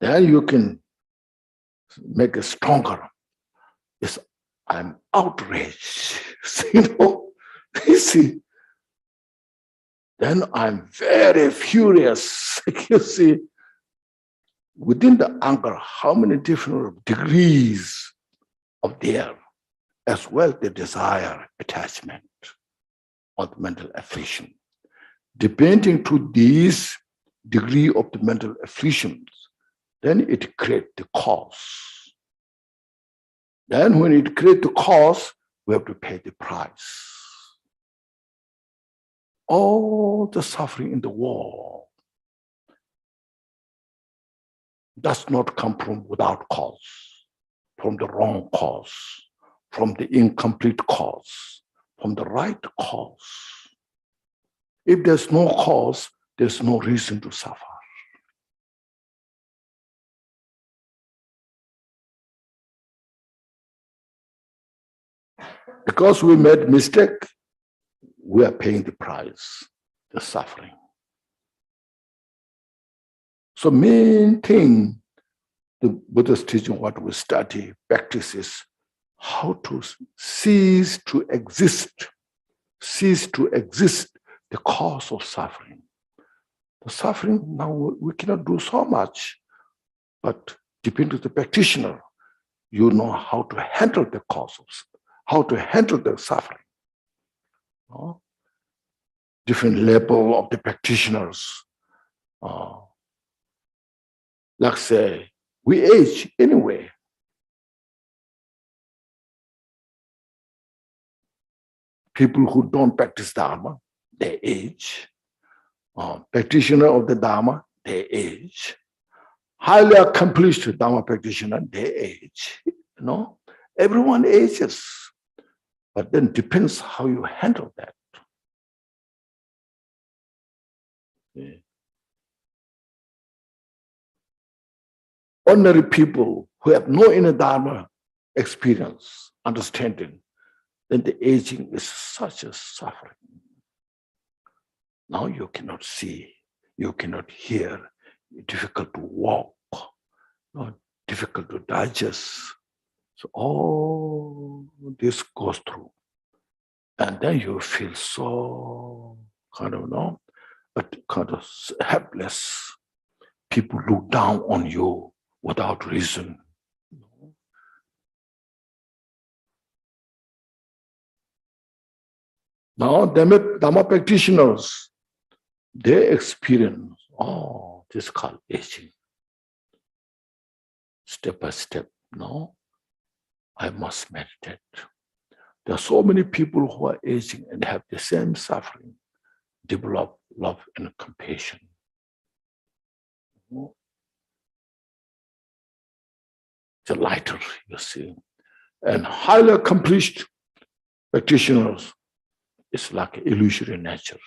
then you can make it stronger. Yes, I'm outraged. So, you know, you see. Then I'm very furious. You see, within the anger, how many different degrees of there, as well the desire, attachment, or the mental affliction. Depending to these degree of the mental afflictions, then it creates the cause. Then when it creates the cause, we have to pay the price. All the suffering in the world does not come from without cause, from the wrong cause, from the incomplete cause, from the right cause. If there's no cause, there's no reason to suffer. Because we made mistake, we are paying the price, the suffering. So main thing, the Buddha's teaching, what we study, practice is how to cease to exist the cause of suffering. The suffering, now we cannot do so much, but depending on the practitioner, you know how to handle the cause of, how to handle the suffering. Different level of the practitioners. Like say, we age anyway. People who don't practice Dharma, they age. Practitioner of the Dharma, they age. Highly accomplished Dharma practitioner, they age. You know, everyone ages. But then depends how you handle that. Okay. Ordinary people who have no inner Dharma experience, understanding, then the aging is such a suffering. Now you cannot see, you cannot hear, it's difficult to walk. difficult to digest. So all this goes through. And then you feel so kind of helpless. People look down on you without reason. Now, Dhamma practitioners, they experience, oh, this is called aging. Step by step, no, I must meditate. There are so many people who are aging and have the same suffering, develop love and compassion. The lighter, you see. And highly accomplished practitioners, it's like illusory nature.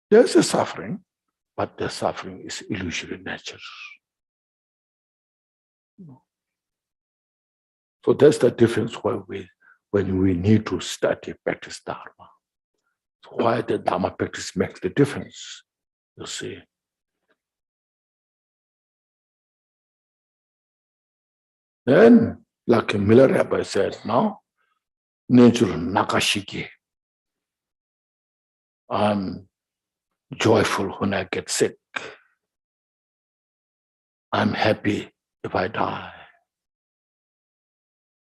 There's a suffering, but the suffering is illusory nature. So that's the difference when we need to study, practice Dharma. So why the Dharma practice makes the difference, you see. Then, like Miller Rabbi said, no, nature nakashiki. I'm joyful when I get sick. I'm happy if I die.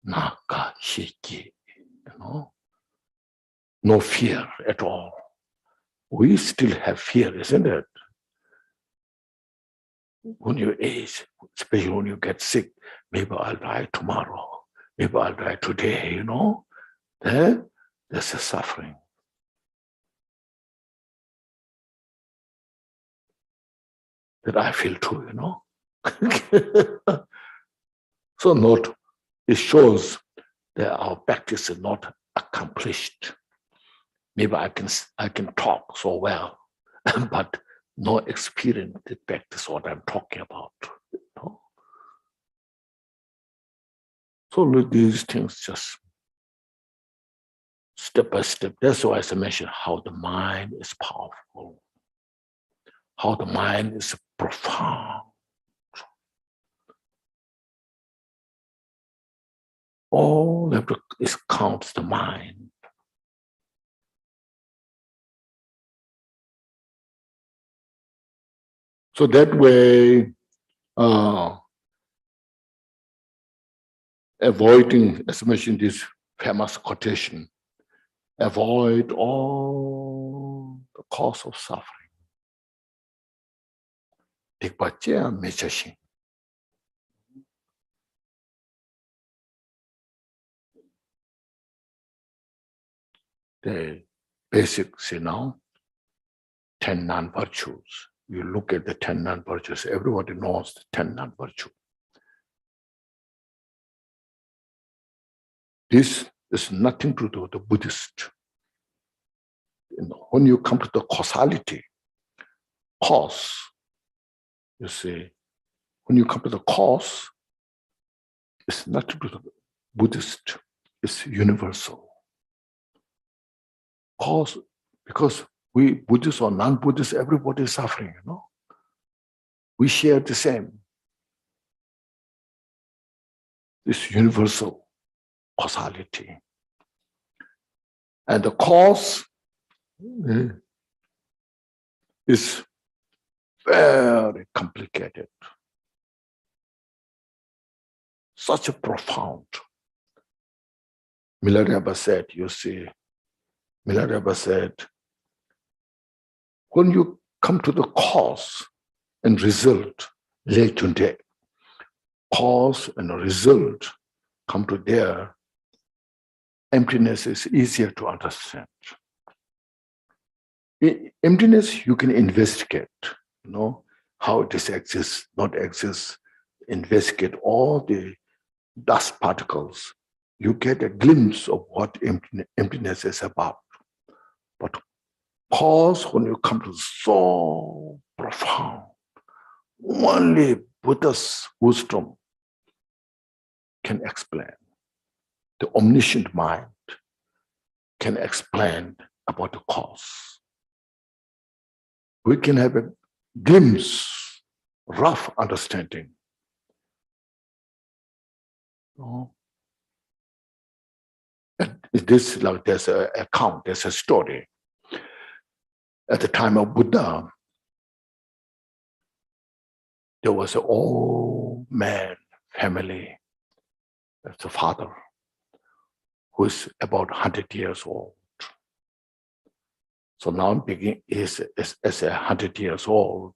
Nakashiki, no fear at all. We still have fear, isn't it? When you age, especially when you get sick, maybe I'll die tomorrow, maybe I'll die today, Then there's a suffering. That I feel too, So note, it shows that our practice is not accomplished. Maybe I can talk so well, but no experience to practice what I'm talking about. So look, these things just step by step. That's why I mentioned how the mind is powerful, how the mind is profound. All that is counts the mind. So that way, avoiding, as I mentioned, this famous quotation, avoid all the cause of suffering. The basics, 10 non-virtues. You look at the 10 non-virtues, everybody knows the 10 non-virtues. This is nothing to do with the Buddhist. When you come to the causality, cause, you see, when you come to the cause, it's nothing to do with the Buddhist, it's universal. Cause, because we Buddhists or non-Buddhists, everybody is suffering, We share the same. This universal causality. And the cause is very complicated. Such a profound. Milarepa said, you see, Milarepa said, when you come to the cause and result, later cause and result come to there, emptiness is easier to understand. In emptiness, you can investigate, how this exists, not exists, investigate all the dust particles. You get a glimpse of what emptiness is about. But cause, when you come to so profound, only Buddha's wisdom can explain. The omniscient mind can explain about the cause. We can have a glimpse, rough understanding, No? And this, like, there's an account, there's a story. At the time of Buddha, there was an old man family. That's a father who is about 100 years old. So now is as 100 years old.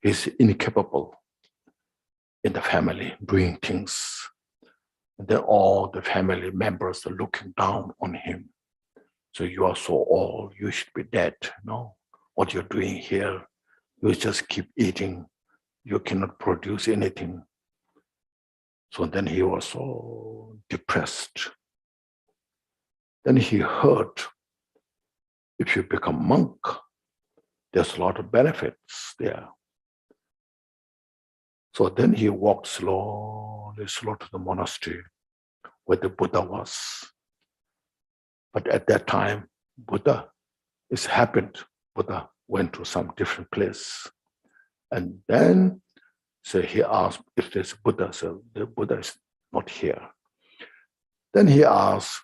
He's incapable in the family doing things. And then all the family members are looking down on him. So you are so old, you should be dead. No, what you're doing here, you just keep eating. You cannot produce anything. So then he was so depressed. Then he heard, if you become monk, there's a lot of benefits there. So then he walked slowly to the monastery where the Buddha was. But at that time, Buddha went to some different place. And then, so he asked if there's Buddha. So the Buddha is not here. Then he asked,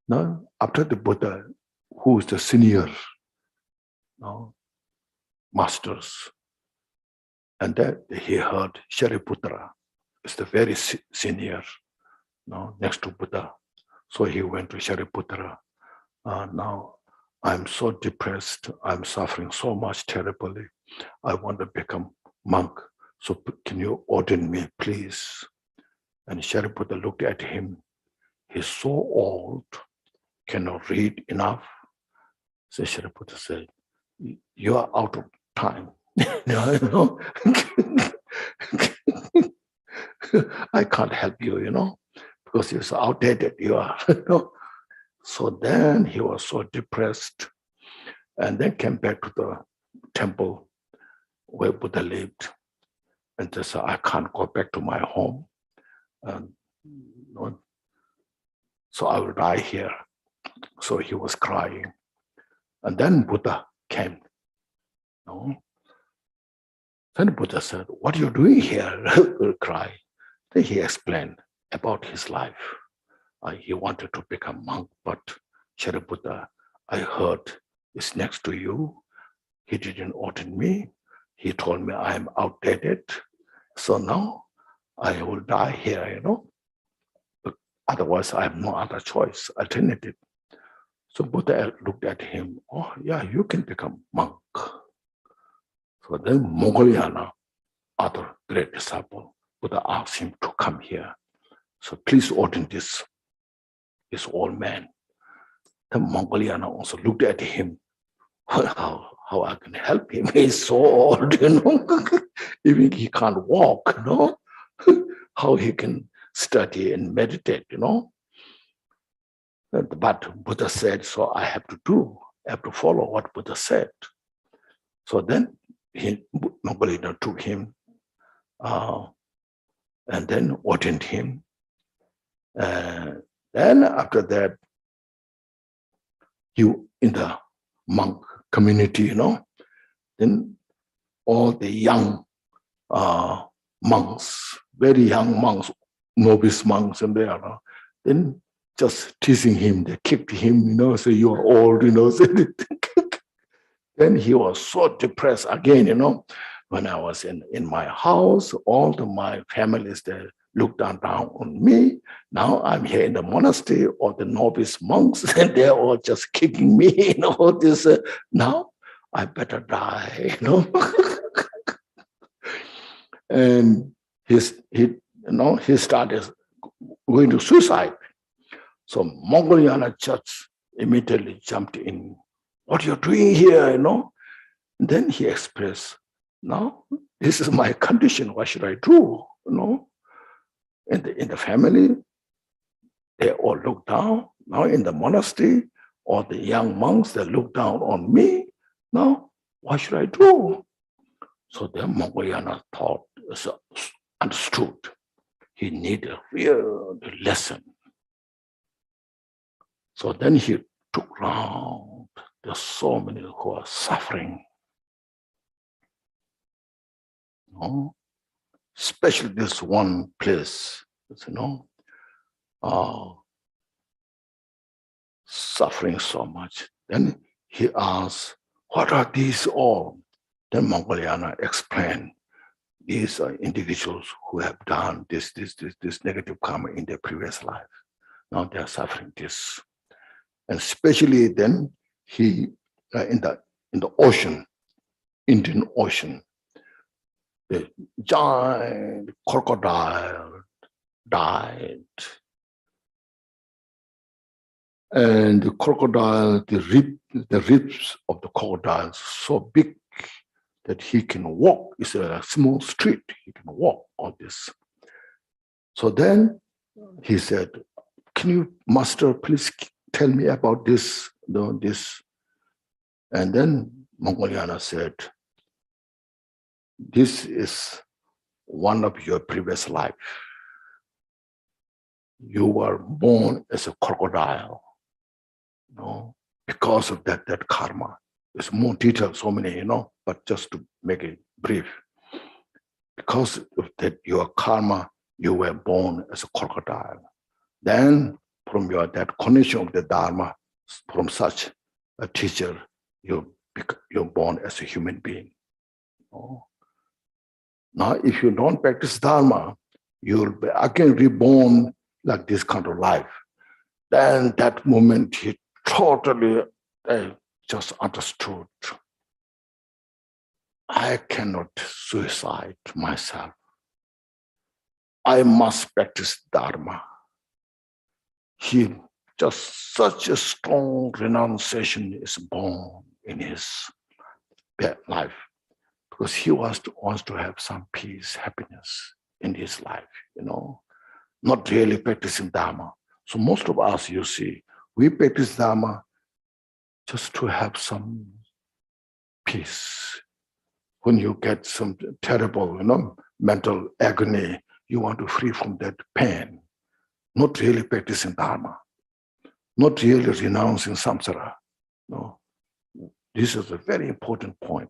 no, after the Buddha, who is the senior masters? And then he heard Shariputra is the very senior, next to Buddha. So he went to Shariputra. Now I'm so depressed. I'm suffering so much terribly. I want to become monk. So can you ordain me, please? And Shariputra looked at him. He's so old, cannot read enough. So Shariputra said, you are out of time. I can't help you, because you're so outdated. You are. So then he was so depressed, and then came back to the temple where Buddha lived, and just said, I can't go back to my home, and so I will die here. So he was crying, and then Buddha came. Then Buddha said, what are you doing here? Cry. Then he explained about his life. He wanted to become monk, but Shariputra, I heard, is next to you. He didn't ordain me. He told me I am outdated. So now I will die here, But otherwise, I have no other choice, alternative. So Buddha looked at him. Oh, yeah, you can become monk. So then Moggallana, other great disciple, Buddha asked him to come here. So please ordain this old man. The Moggallana also looked at him. How I can help him? He's so old, Even he can't walk, How he can study and meditate, But Buddha said, so I have to follow what Buddha said. So then Moggallana took him and then ordained him. Then after that, in the monk community, then all the young monks, very young monks, novice monks, and they are then just teasing him. They kicked him, say you are old, Then he was so depressed again, When I was in my house, all my families, they looked down on me. Now I'm here in the monastery, or the novice monks, and they're all just kicking me, this. Now I better die, And he started going to suicide. So Moggallana just immediately jumped in. What you're doing here, And then he expressed, now this is my condition. What should I do? In the family, they all look down. Now in the monastery, all the young monks, they look down on me. Now, what should I do? So then Moggallana understood. He needed a real lesson. So then he took round. There's so many who are suffering. especially this one place, you know, suffering so much. Then he asks, what are these all? Then Mongoliana explained, these are individuals who have done this negative karma in their previous life. Now they are suffering this. And especially then he, in the ocean, Indian Ocean, the giant crocodile died. And the crocodile, the ribs of the crocodile so big that he can walk. It's a small street. He can walk on this. So then he said, can you, master, please tell me about this, this? And then Mongoliana said, this is one of your previous life. You were born as a crocodile, you know, because of that karma. There's more detail, so many, you know, but just to make it brief. Because of that, your karma, you were born as a crocodile. Then from that connection of the Dharma, from such a teacher, you're born as a human being. Oh. Now, if you don't practice Dharma, you'll be again reborn like this kind of life. Then that moment he totally just understood. I cannot suicide myself. I must practice Dharma. He just such a strong renunciation is born in his life, because he wants to have some peace, happiness in his life, you know, not really practicing Dharma. So most of us, you see, we practice Dharma just to have some peace. When you get some terrible, you know, mental agony, you want to free from that pain. Not really practicing Dharma, not really renouncing samsara. No, this is a very important point.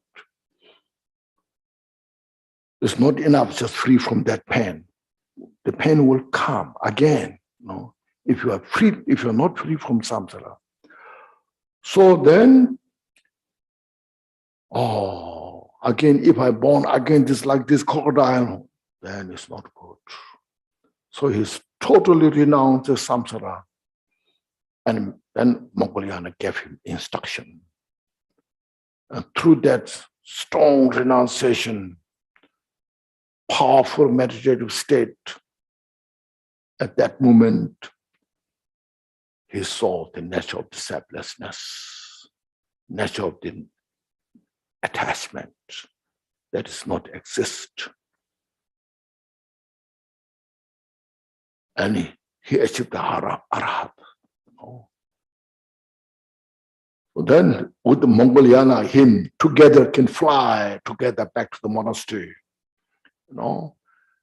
It's not enough just free from that pain. The pain will come again. No, if you are free, if you're not free from samsara. So then, again, if I born again just like this crocodile, then it's not good. So he's totally renounced the samsara. And then Mongoliana gave him instruction. And through that strong renunciation, powerful meditative state, at that moment, he saw the nature of the selflessness, nature of the attachment that does not exist. And he achieved the Arhat. So then with the Mongoliana, him together can fly together back to the monastery. You know,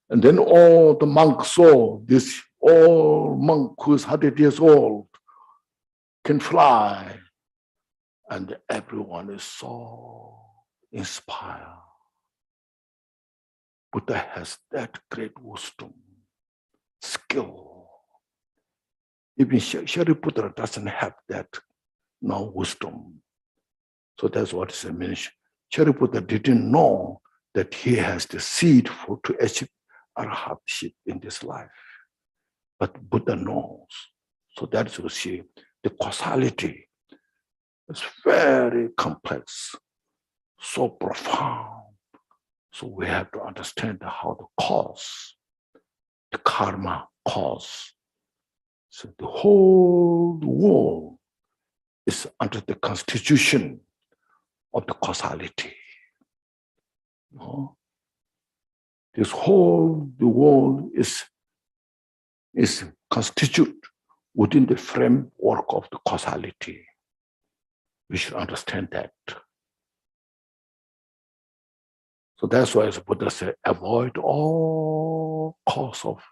and then all the monks saw this old monk who is 100 years old can fly, and everyone is so inspired. Buddha has that great wisdom, skill. Even Shariputra doesn't have that wisdom. So that's what is mentioned. Shariputra didn't know that he has the seed to achieve arhatship in this life. But Buddha knows. So that's what see. The causality is very complex, so profound. So we have to understand how the cause, the karma cause. So the whole world is under the constitution of the causality. No? This whole the world is constituted within the framework of the causality. We should understand that. So that's why the Buddha said, avoid all cause of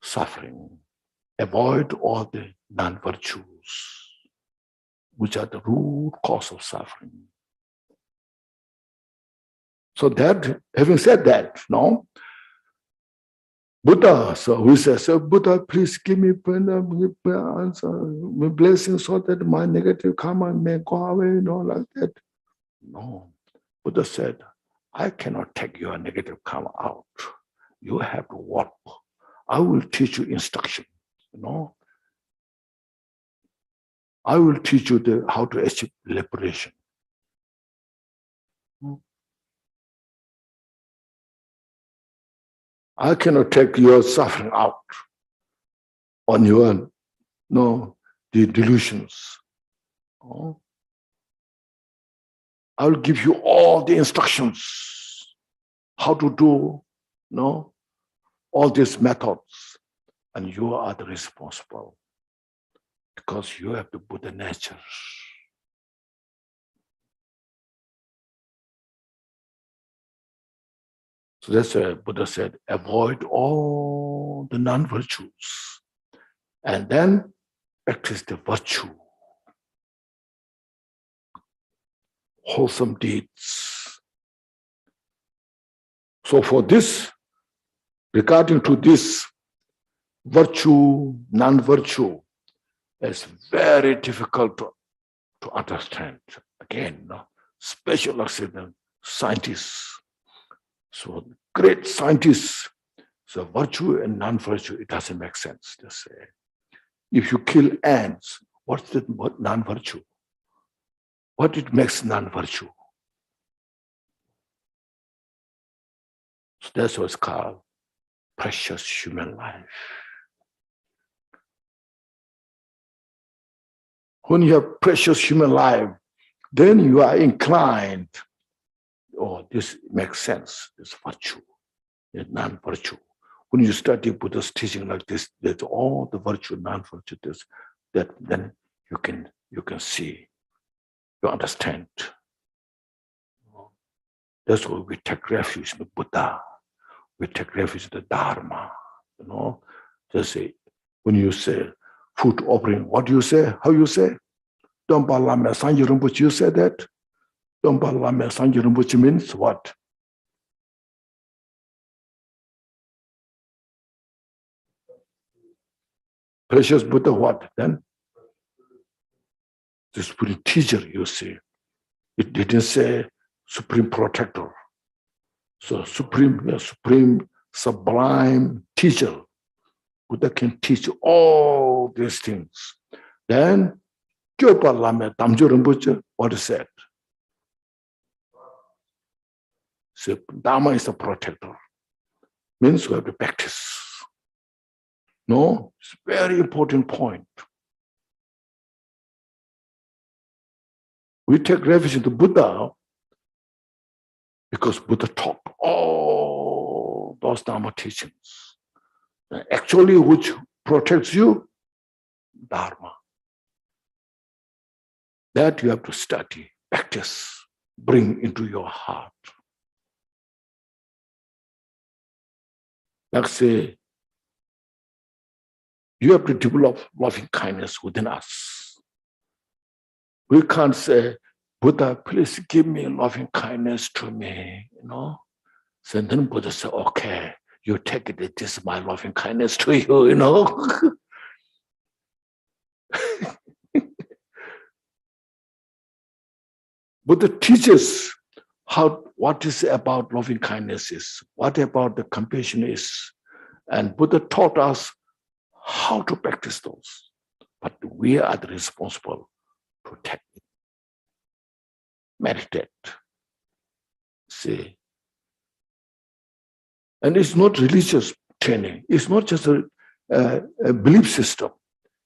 suffering. Avoid all the non-virtues, which are the root cause of suffering. So that, having said that, no, Buddha, so we say, so Buddha, please give me answer, my blessing so that my negative karma may go away, like that. No, Buddha said, I cannot take your negative karma out. You have to work. I will teach you instruction, I will teach you how to achieve liberation. I cannot take your suffering out on your, the delusions. I will give you all the instructions how to do, all these methods, and you are the responsible because you have the Buddha nature. So that's why Buddha said, avoid all the non-virtues and then practice the virtue, wholesome deeds. So for this, regarding to this virtue, non-virtue, it's very difficult to understand. Again, special accident, scientists. So great scientists, so virtue and non-virtue, it doesn't make sense to say. If you kill ants, what's the non-virtue? What it makes non-virtue? So that's what's called precious human life. When you have precious human life, then you are inclined, this makes sense, this virtue, this non-virtue. When you study Buddha's teaching like this, that's all the virtue, non-virtue, that then you can see, you understand. That's why we take refuge in the Buddha. We take refuge in the Dharma. Just say, when you say food offering, what do you say? How you say? Dompa Lame Sanji Rinpoche, you say that? Dompa Lame Sanji Rinpoche means what? Precious Buddha, what then? The supreme teacher, you see. It didn't say supreme protector. So supreme, sublime teacher. Buddha can teach all these things. Then, Kyopa Lame Tamjo Rinpoche, what is that? So Dharma is a protector. Means we have to practice. No, it's a very important point. We take refuge in the Buddha because Buddha taught all those Dharma teachings. Actually, which protects you? Dharma. That you have to study, practice, bring into your heart. Like say, you have to develop loving kindness within us. We can't say, Buddha, please give me loving kindness to me, So then Buddha said, okay, you take it, this is my loving kindness to you, Buddha teaches what is about loving kindness is, what about the compassion is. And Buddha taught us how to practice those. But we are the responsible to protect it. Meditate. See. And it's not religious training. It's not just a belief system.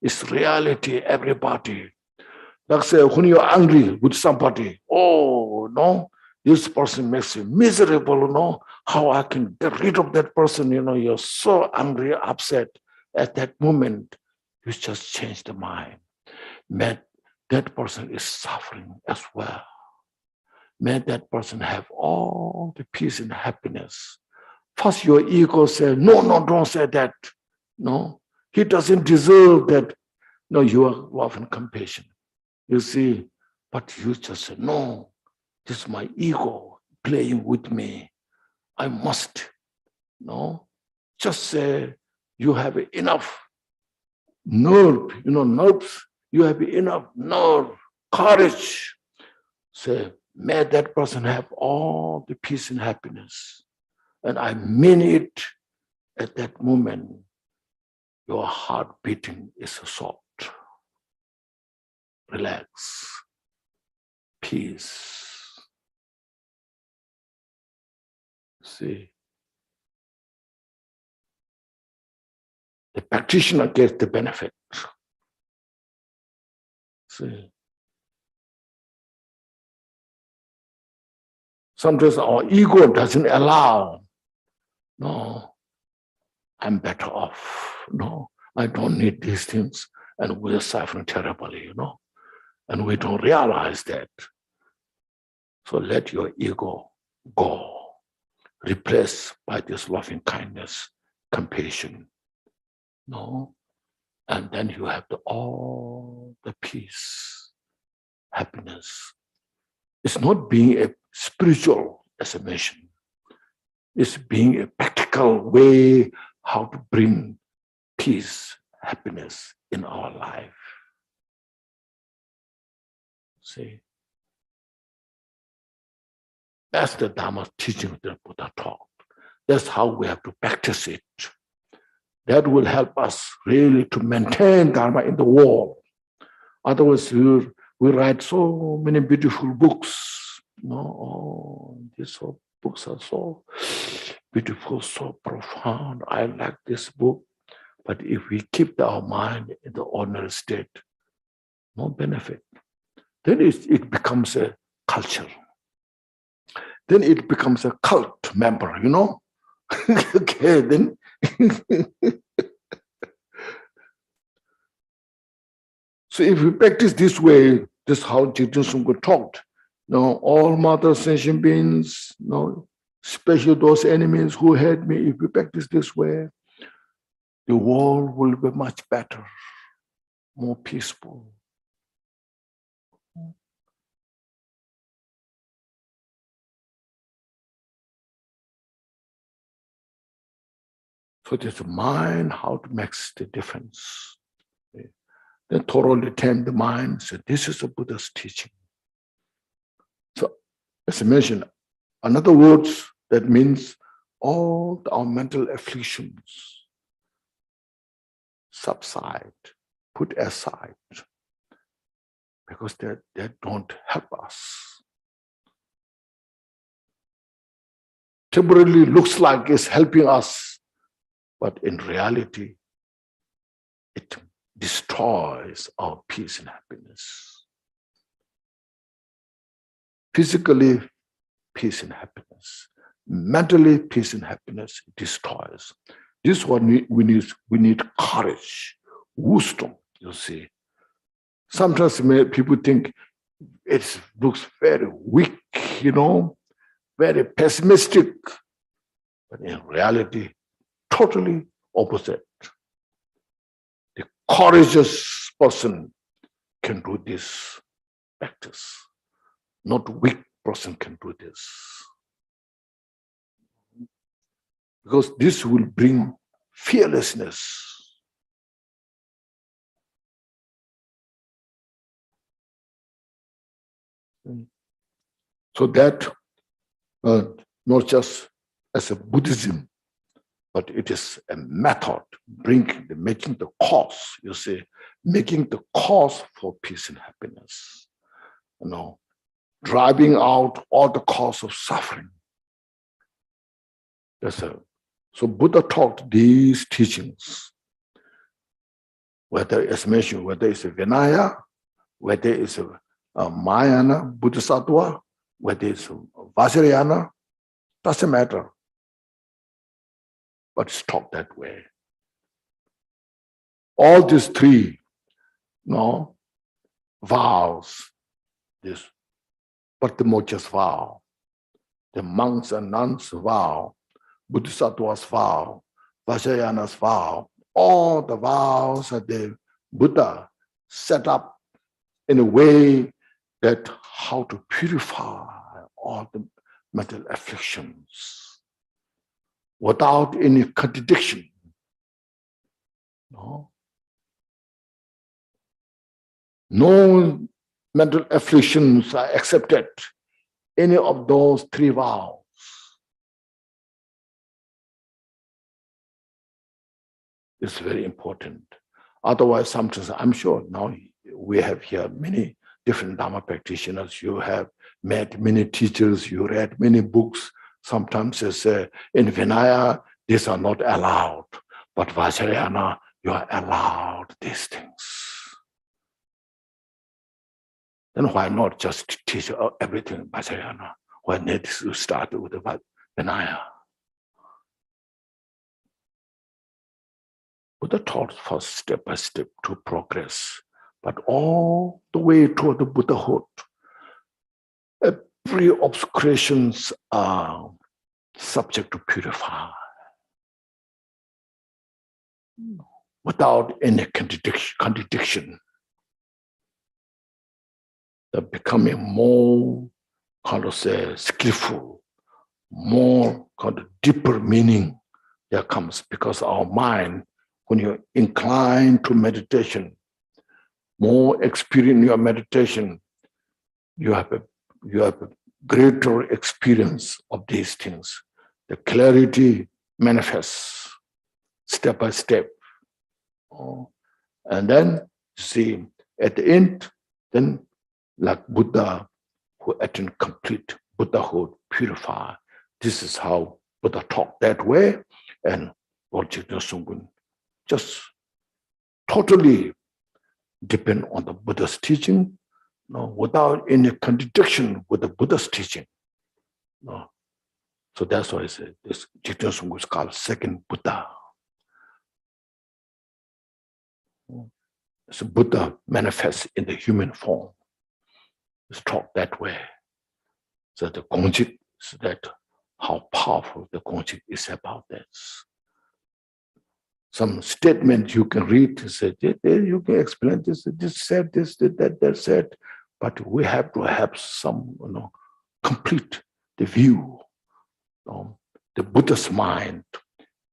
It's reality, everybody. Like say, when you're angry with somebody, this person makes you miserable, how I can get rid of that person, you're so angry, upset. At that moment, you just change the mind. That person is suffering as well. May that person have all the peace and happiness. First, your ego says, no, don't say that. No, he doesn't deserve that. No, you are love and compassion. You see, but you just say, no, this is my ego. playing with me. I must, just say you have enough nerve, nerves. You have enough nerve, courage. Say, may that person have all the peace and happiness. And I mean it. At that moment, your heart beating is soft. Relax. Peace. See, the practitioner gets the benefit. See, sometimes our ego doesn't allow. No, I'm better off. No, I don't need these things. And we're suffering terribly, and we don't realize that. So let your ego go. Replaced by this loving kindness, compassion, and then you have all the peace, happiness. It's not being a spiritual estimation. It's being a practical way how to bring peace, happiness in our life. See? That's the Dharma teaching that Buddha taught. That's how we have to practice it. That will help us really to maintain Dharma in the world. Otherwise, we write so many beautiful books. These books are so beautiful, so profound. I like this book. But if we keep our mind in the ordinary state, no benefit. Then it becomes a culture. Then it becomes a cult member, Okay, then. So if we practice this way, this is how Jigten Sungpa taught. All mother sentient beings, especially those enemies who hate me, if we practice this way, the world will be much better, more peaceful. So there's a mind how to make the difference. Then thoroughly tame the mind. So this is the Buddha's teaching. So as I mentioned, in other words, that means all our mental afflictions subside, put aside, because they don't help us. Temporarily looks like it's helping us, but in reality, it destroys our peace and happiness. Physically, peace and happiness. Mentally, peace and happiness destroys. This one we need courage, wisdom, you see. Sometimes people think it looks very weak, very pessimistic. But in reality, totally opposite. The courageous person can do this practice. Not weak person can do this. Because this will bring fearlessness. So that not just as a Buddhism, but it is a method, making the cause, you see, making the cause for peace and happiness. Driving out all the cause of suffering. So Buddha taught these teachings, whether it's mentioned, whether it's a Vinaya, whether it's a Mahayana, Bodhisattva, whether it's a Vajrayana, doesn't matter. But it's taught that way. All these three, vows, but the mochas vow, the monks and nuns vow, Bodhisattva's vow, Vajrayana's vow, all the vows that the Buddha set up in a way that how to purify all the mental afflictions without any contradiction. No mental afflictions are accepted. Any of those three vows. It's very important. Otherwise, sometimes I'm sure now we have here many different Dharma practitioners. You have met many teachers, you read many books. Sometimes they say in Vinaya, these are not allowed. But Vajrayana, you are allowed these things. Then why not just teach everything Vajrayana? Why need to start with the Vinaya? Buddha taught first step by step to progress, but all the way toward the Buddhahood, every obscurations are subject to purify without any contradiction. They're becoming more, skillful, more deeper meaning there comes, because our mind, when you're inclined to meditation, more experience in your meditation, you have a greater experience of these things. The clarity manifests step by step. And then, see, at the end, then like Buddha, who attained complete Buddhahood, purify. This is how Buddha taught that way, and BODHICITTA Sungkun just totally depend on the Buddha's teaching, without any contradiction with the Buddha's teaching. So that's why I say this Jigten Sungkun is called second Buddha. So Buddha manifests in the human form. It's taught that way. So the GONGCHIK, so that how powerful the GONGCHIK is about this. Some statement you can read, say, you can explain this said, this, that said, but we have to have some, complete the view. The Buddha's mind,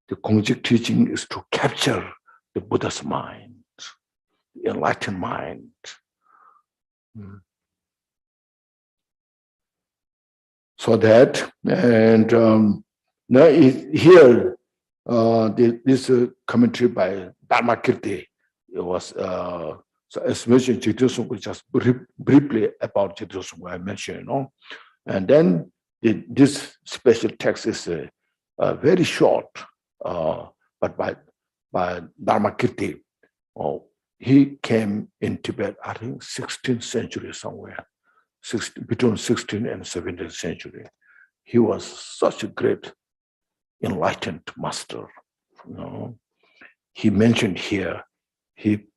the GONGCHIK teaching is to capture the Buddha's mind, the enlightened mind. So that, and now here, this commentary by Dharmakirti, it was, so as mentioned, Jigten Sungkun, just briefly about Jigten Sungkun, I mentioned, and then this special text is very short, but by Dharmakirti. He came in Tibet, I think 16th century somewhere, between 16th and 17th century. He was such a great enlightened master. He mentioned here, he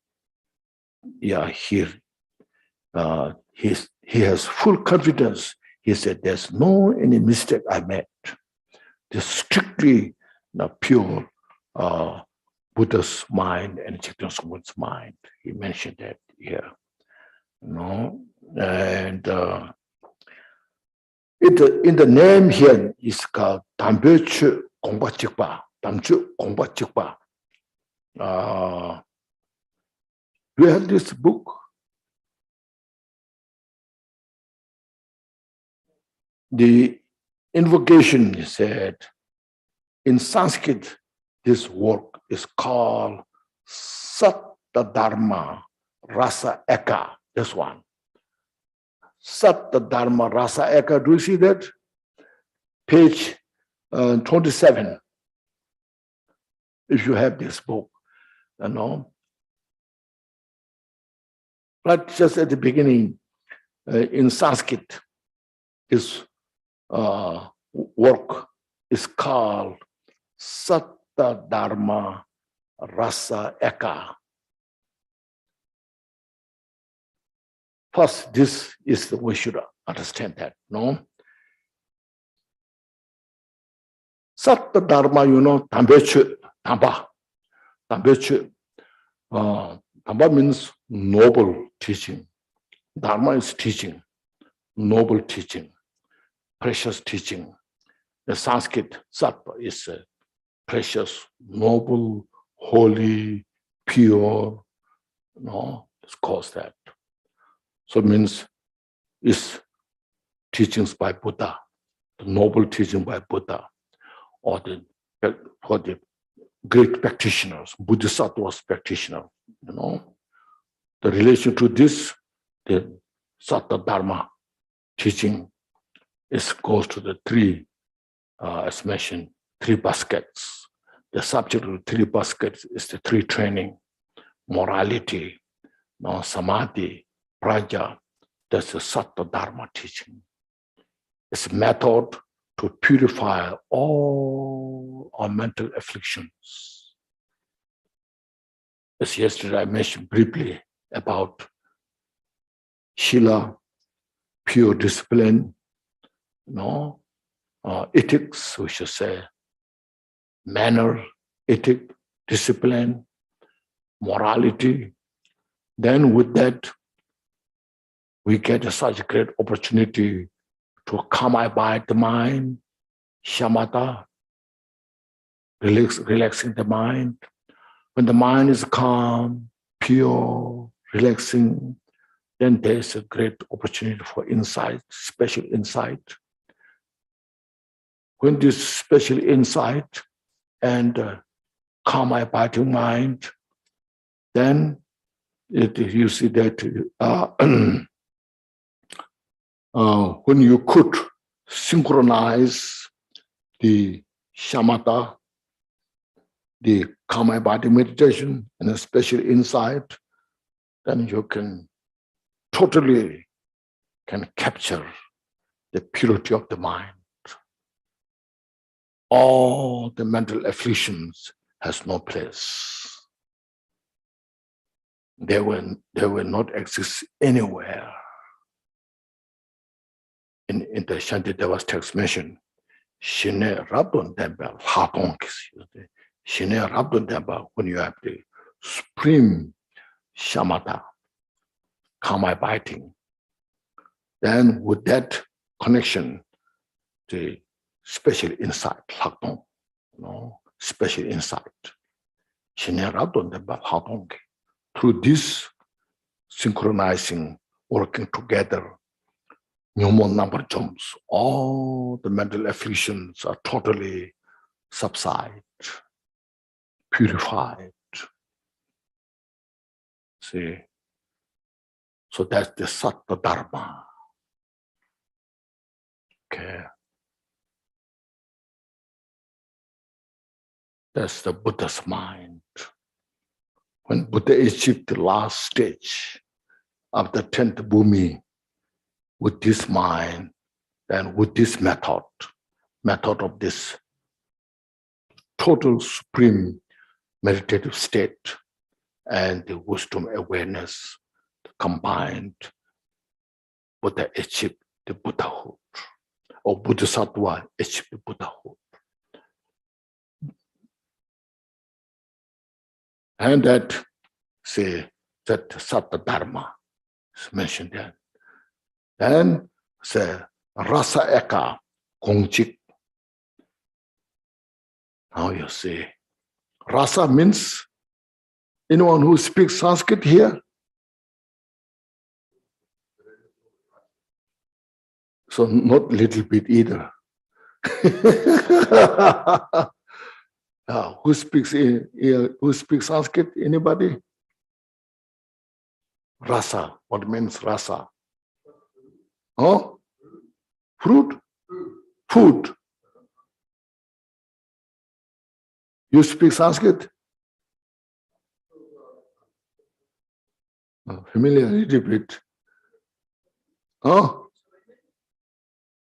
has full confidence. He said, there's no any mistake I made. This strictly pure Buddha's mind and Jigten Sungkun's mind. He mentioned that here. And in the name here is called Dambechu Kongbachikpa. Damchu Kongbachikpa. Do you have this book? The invocation said, in Sanskrit, this work is called Satta Dharma Rasa Eka. This one. Satta Dharma Rasa Eka. Do you see that? Page 27. If you have this book, But just at the beginning, in Sanskrit, this work is called Satta Dharma Rasa Eka. First, this is the way we should understand that, Satta Dharma, Dambechu, Dhamma. Dambechu. Dhamma means noble teaching. Dharma is teaching, noble teaching. precious teaching. The Sanskrit sattva is a precious, noble, holy, pure. No, it's called that. So it means it's teachings by Buddha, the noble teaching by Buddha, or the great practitioners, Bodhisattva's practitioner. You know, the relation to this, the Sattva Dharma teaching, goes to the three, as mentioned, three baskets. The subject of the three baskets is the three training: morality, samadhi, praja. That's the Sattva Dharma teaching. It's a method to purify all our mental afflictions. As yesterday I mentioned briefly about Shila, pure discipline, ethics, we should say, manner, ethic, discipline, morality. Then with that, we get such a great opportunity to calm abide the mind, shamatha, relaxing the mind. When the mind is calm, pure, relaxing, then there's a great opportunity for insight, special insight. When this special insight and calm abiding mind, then you see that when you could synchronize the shamatha, the calm abiding meditation, and a special insight, then you can totally capture the purity of the mind. All the mental afflictions has no place. They will not exist anywhere. In the Shantideva's text mentioned, Shine Rabdon Temple, Shine Rabdon Temple, when you have the supreme shamatha, calm abiding, then with that connection, the special insight, special insight, Shine Rabdon Temple, through this synchronizing, working together, numerous number of jumps, all the mental afflictions are totally subside, purified. See, so that's the Sattva Dharma. Okay, that's the Buddha's mind. When Buddha achieved the last stage of the 10th Bhumi, with this mind and with this method of this total supreme meditative state and the wisdom awareness combined, Buddha achieved the Buddhahood, or Bodhisattva achieved the Buddhahood. And that, say, that Sattva Dharma is mentioned there. Then say rasa eka GONGCHIK. Now you see, rasa means anyone who speaks Sanskrit here. So not little bit either. Who speaks Sanskrit? Anybody? Rasa. What means rasa? Oh, fruit, food. You speak Sanskrit? Familiar a little bit. Oh,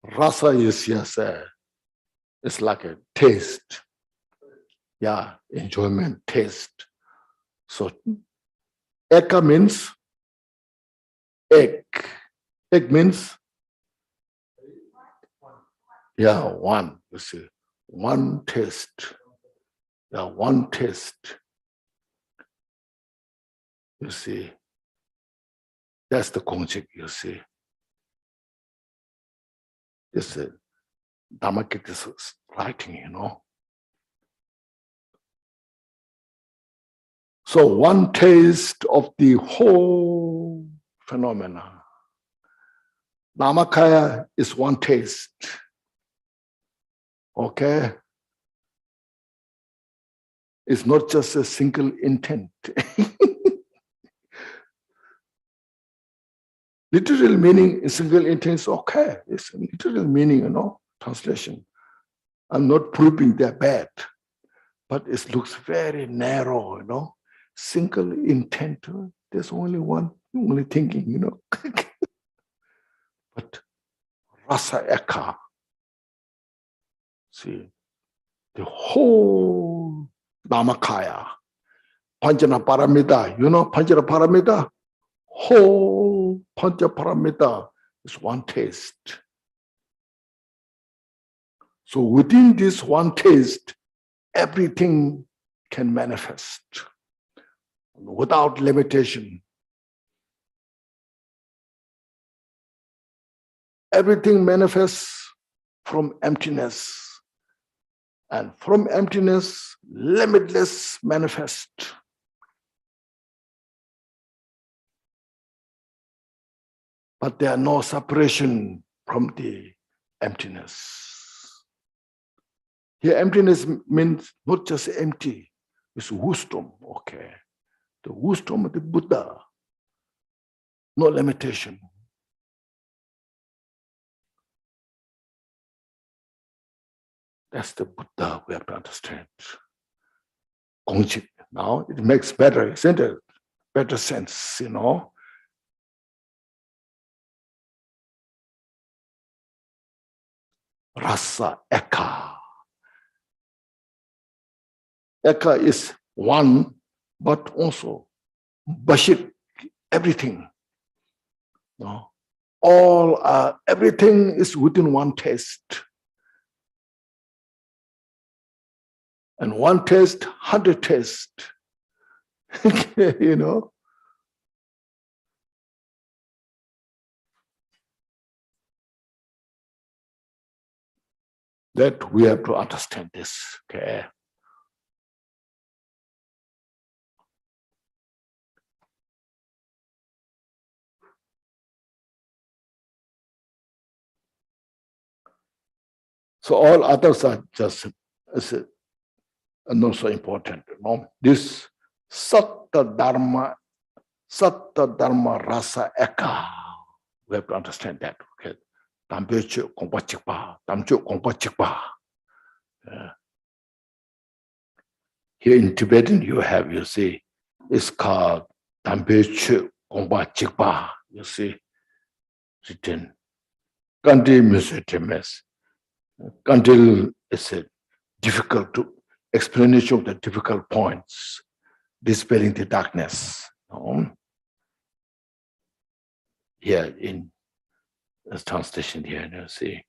rasa is yes, it's like a taste. Yeah, enjoyment, taste. So, eka means egg. Egg means, yeah, one, you see, one taste. Yeah, one taste. You see, that's the GONGCHIK, you see. It's Dharmakaya is writing, So one taste of the whole phenomena. Dharmakaya is one taste. Okay? It's not just a single intent. Literal meaning is single intent is okay. It's a literal meaning, translation. I'm not proving they're bad, but it looks very narrow, Single intent. There's only one, only thinking, But rasa eka. See, the whole Dhammakaya, Panchana Paramita, Panchana Paramita, whole Pancha Paramita is one taste. So within this one taste, everything can manifest without limitation. Everything manifests from emptiness. And from emptiness, limitless manifest. But there are no separation from the emptiness. Here, emptiness means not just empty, it's wisdom, okay? The wisdom of the Buddha, no limitation. That's the Buddha we have to understand. GONGCHIK. Now it makes better, isn't it? Better sense, Rasa eka. Eka is one, but also bashik, everything. Everything is within one taste. And one taste, 100 taste. That we have to understand this, okay? So all others are just not so important. This Satta Dharma Rasa Eka. We have to understand that. Okay. Tampechu Kongpa Tamchu Kongpa. Here in Tibetan you see, it's called Tampechu Kongpa. You see, written. Kanti means until it's a difficult to explanation of the difficult points, dispelling the darkness. Here in this translation here, you see,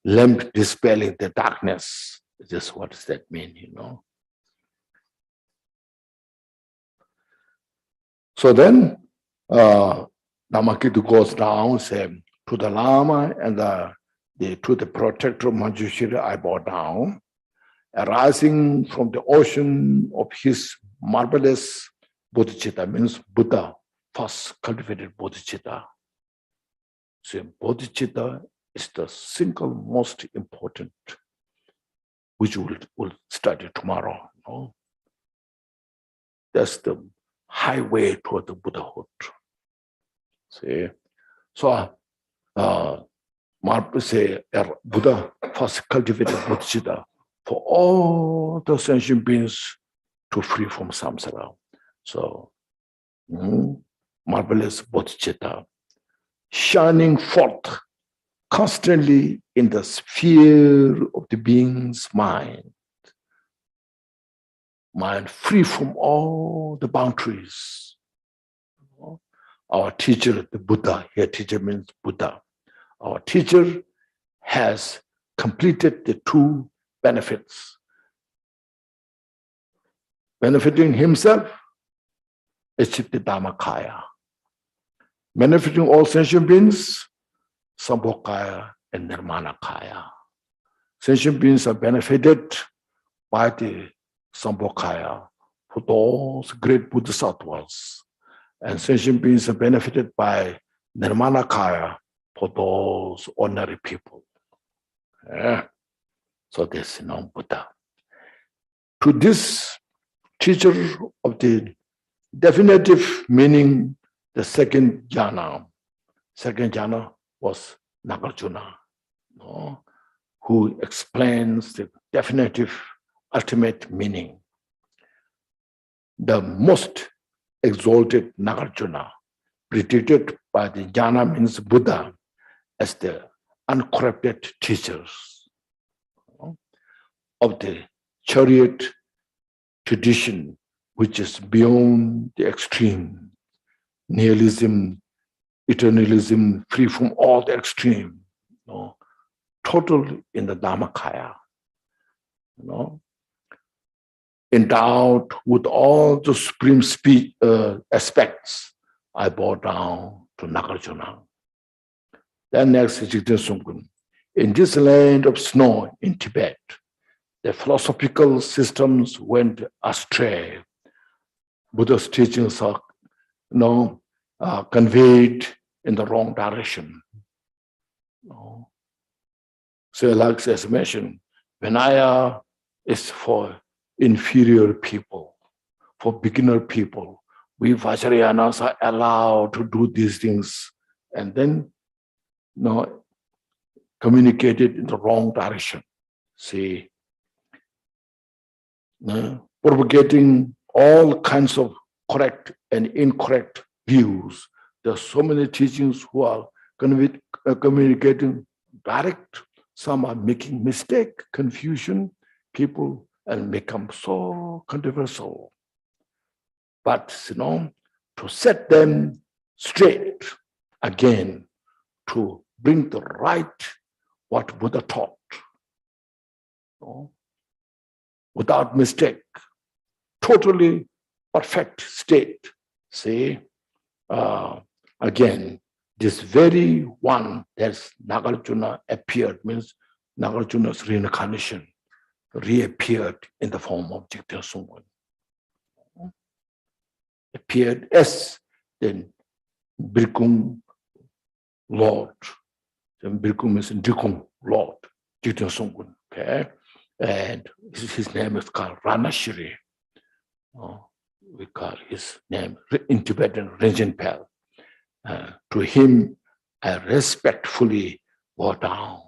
lamp dispelling the darkness. Just what does that mean, So then, Dhammakaya goes down, say, to the Lama and to the protector of Manjushri, I bow down, arising from the ocean of his marvelous bodhicitta, means Buddha, first cultivated bodhicitta. So bodhicitta is the single most important, which we'll study tomorrow. That's the highway toward the Buddhahood. See? So, Buddha first cultivated bodhicitta for all the sentient beings to free from samsara. So, marvelous bodhicitta, shining forth constantly in the sphere of the being's mind free from all the boundaries. Our teacher, the Buddha, here teacher means Buddha. Our teacher has completed the two benefits. Benefiting himself, achieved the Dhammakaya. Benefiting all sentient beings, Sambhogakaya and Nirmanakaya. sentient beings are benefited by the Sambhogakaya for those great bodhisattvas, and sentient beings are benefited by Nirmanakaya for those ordinary people. So this is Buddha. To this teacher of the definitive meaning, the second jhana was Nagarjuna, who explains the definitive ultimate meaning. The most exalted Nagarjuna, treated by the jhana means Buddha, as the uncorrupted teachers of the chariot tradition, which is beyond the extreme, nihilism, eternalism, free from all the extreme, total in the Dhammakaya, endowed with all the supreme aspects. I bow down to Nagarjuna. Then next is Jigten Sungkun. In this land of snow in Tibet, the philosophical systems went astray. Buddha's teachings are conveyed in the wrong direction. So like as mentioned, Vinaya is for inferior people, for beginner people. We Vajrayanas are allowed to do these things and then communicated in the wrong direction. See, propagating all kinds of correct and incorrect views. There are so many teachings who are communicating direct. Some are making mistake, confusion, people, and become so controversial. But to set them straight again, to bring the right what Buddha taught, without mistake, totally perfect state. See, again, this very one that Nagarjuna appeared, means Nagarjuna's reincarnation, reappeared in the form of Jigten Sungkun. Appeared as the Birkung Lord. Birkung means Drikung Lord, Jigten Sungkun. Okay, and his name is called Ranashri. We call his name in Tibetan Rinpoche. To him, I respectfully bow down.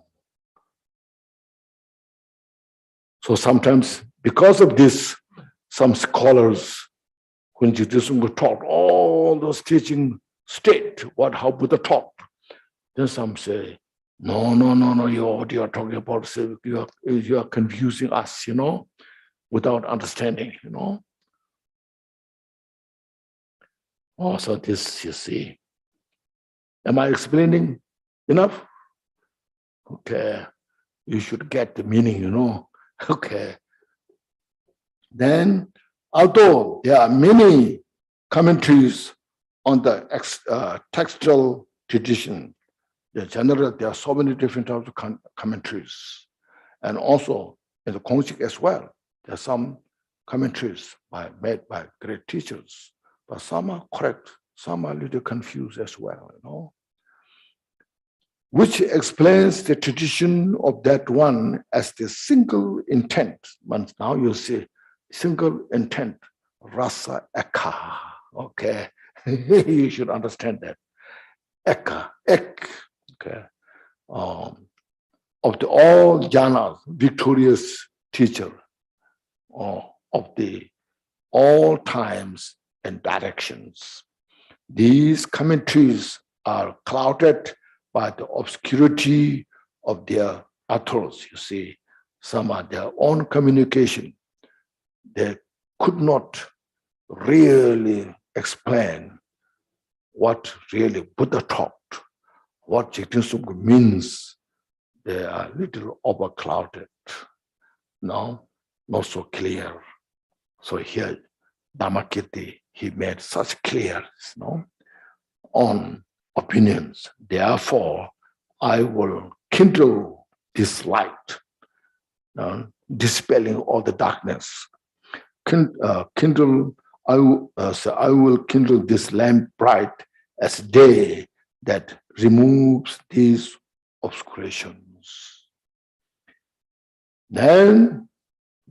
So sometimes, because of this, some scholars, when Jigten Sungkun taught all those teaching state how Buddha taught, then some say, no, you are talking about, you are confusing us, without understanding, So this, you see. Am I explaining enough? Okay. You should get the meaning, Okay. Then, although there are many commentaries on the textual tradition, there are so many different types of commentaries. And also in the KHENCHEN as well, there are some commentaries made by great teachers, but some are correct, some are a little confused as well, which explains the tradition of that one as the single intent. Now you see, single intent, rasa ekha. Okay, you should understand that. Ekha, okay. Of the all jhanas, victorious teacher of the all times and directions. These commentaries are clouded by the obscurity of their authors. You see, some are their own communication. They could not really explain what really Buddha taught, what Jigten Sungkun means. They are a little overclouded, not so clear. So here, Dhammakirti, he made such clear, on opinions. Therefore, I will kindle this light dispelling all the darkness. Kindle, I will kindle this lamp bright as day that removes these obscurations. Then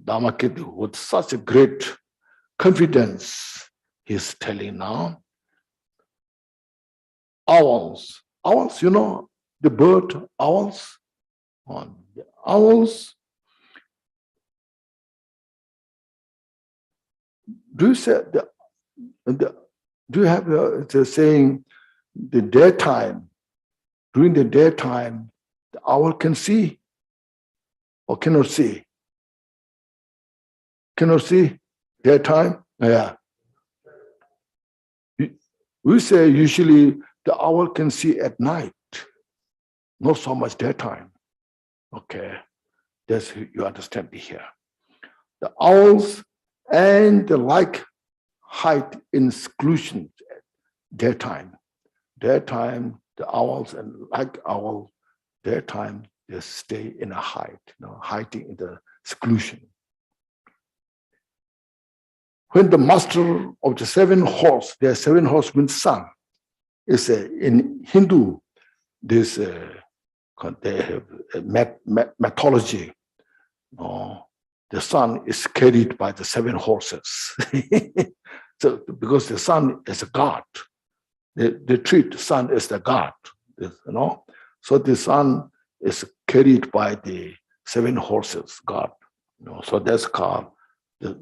Dharmakirti, with such a great confidence, he is telling now, owls, you know, the bird owls, the owls, do you say do you have the saying, the daytime, during the daytime, the owl can see or cannot see? Cannot see daytime? Yeah. We say usually the owl can see at night, not so much daytime. Okay, that's you understand me here. The owls and the like hide in seclusion daytime. Daytime, the owls and like owl, daytime they stay in a hide, hiding in the seclusion. When the master of the 7 horse, there are 7 horse means sun, is in Hindu, this they have mythology. The sun is carried by the 7 horses. So because the sun is a god, they treat the sun as the god, So the sun is carried by the 7 horses, god. So that's called the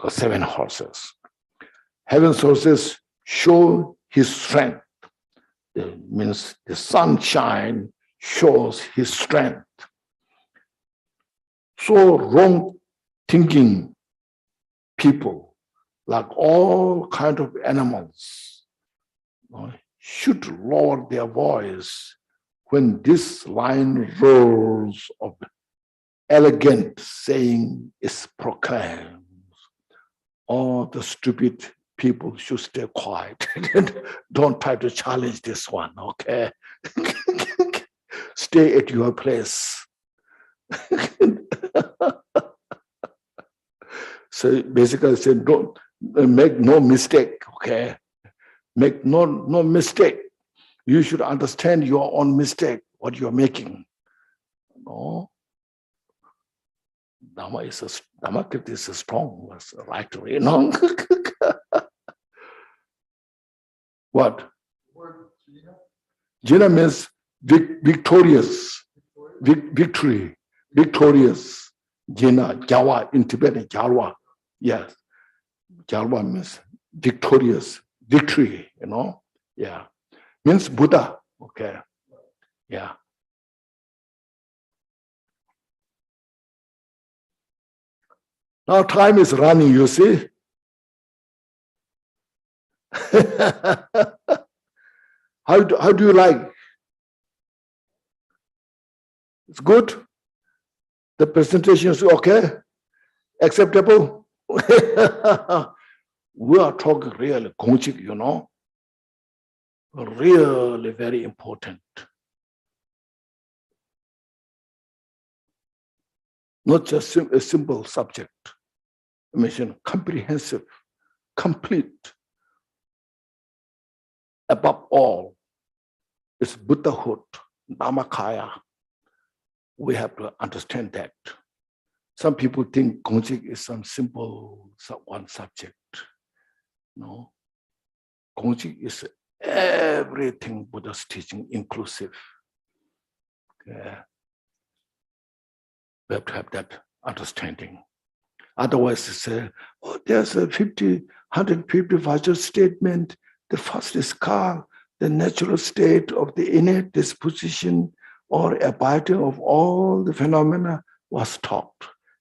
7 horses. Heaven's horses show his strength. It means the sunshine shows his strength. So wrong thinking people, like all kind of animals, should lower their voice when this line rolls of elegant saying is proclaimed. All the stupid people should stay quiet. Don't try to challenge this one, okay? Stay at your place. So basically, I said, don't make no mistake, okay? Make no mistake. You should understand your own mistake, what you're making. No. Dharmakirti is a strong writer, What? Jina means victorious, victory, victorious. Jina, Jawa, in Tibetan, Jalwa. Yes. Jalwa means victorious, victory, Yeah. Means Buddha. Okay. Yeah. Now time is running, you see. How do you like? It's good? The presentation is okay? Acceptable? We are talking really Gongchik, Really very important. Not just a simple subject. I mention comprehensive, complete. Above all, it's Buddhahood, Dhammakaya. We have to understand that. Some people think Gongchik is some simple one subject. No. Gongchik is everything Buddha's teaching inclusive. Okay. We have to have that understanding. Otherwise, they say, oh, there's a 150 Vajra statement. The first is called the natural state of the innate disposition or abiding of all the phenomena was taught.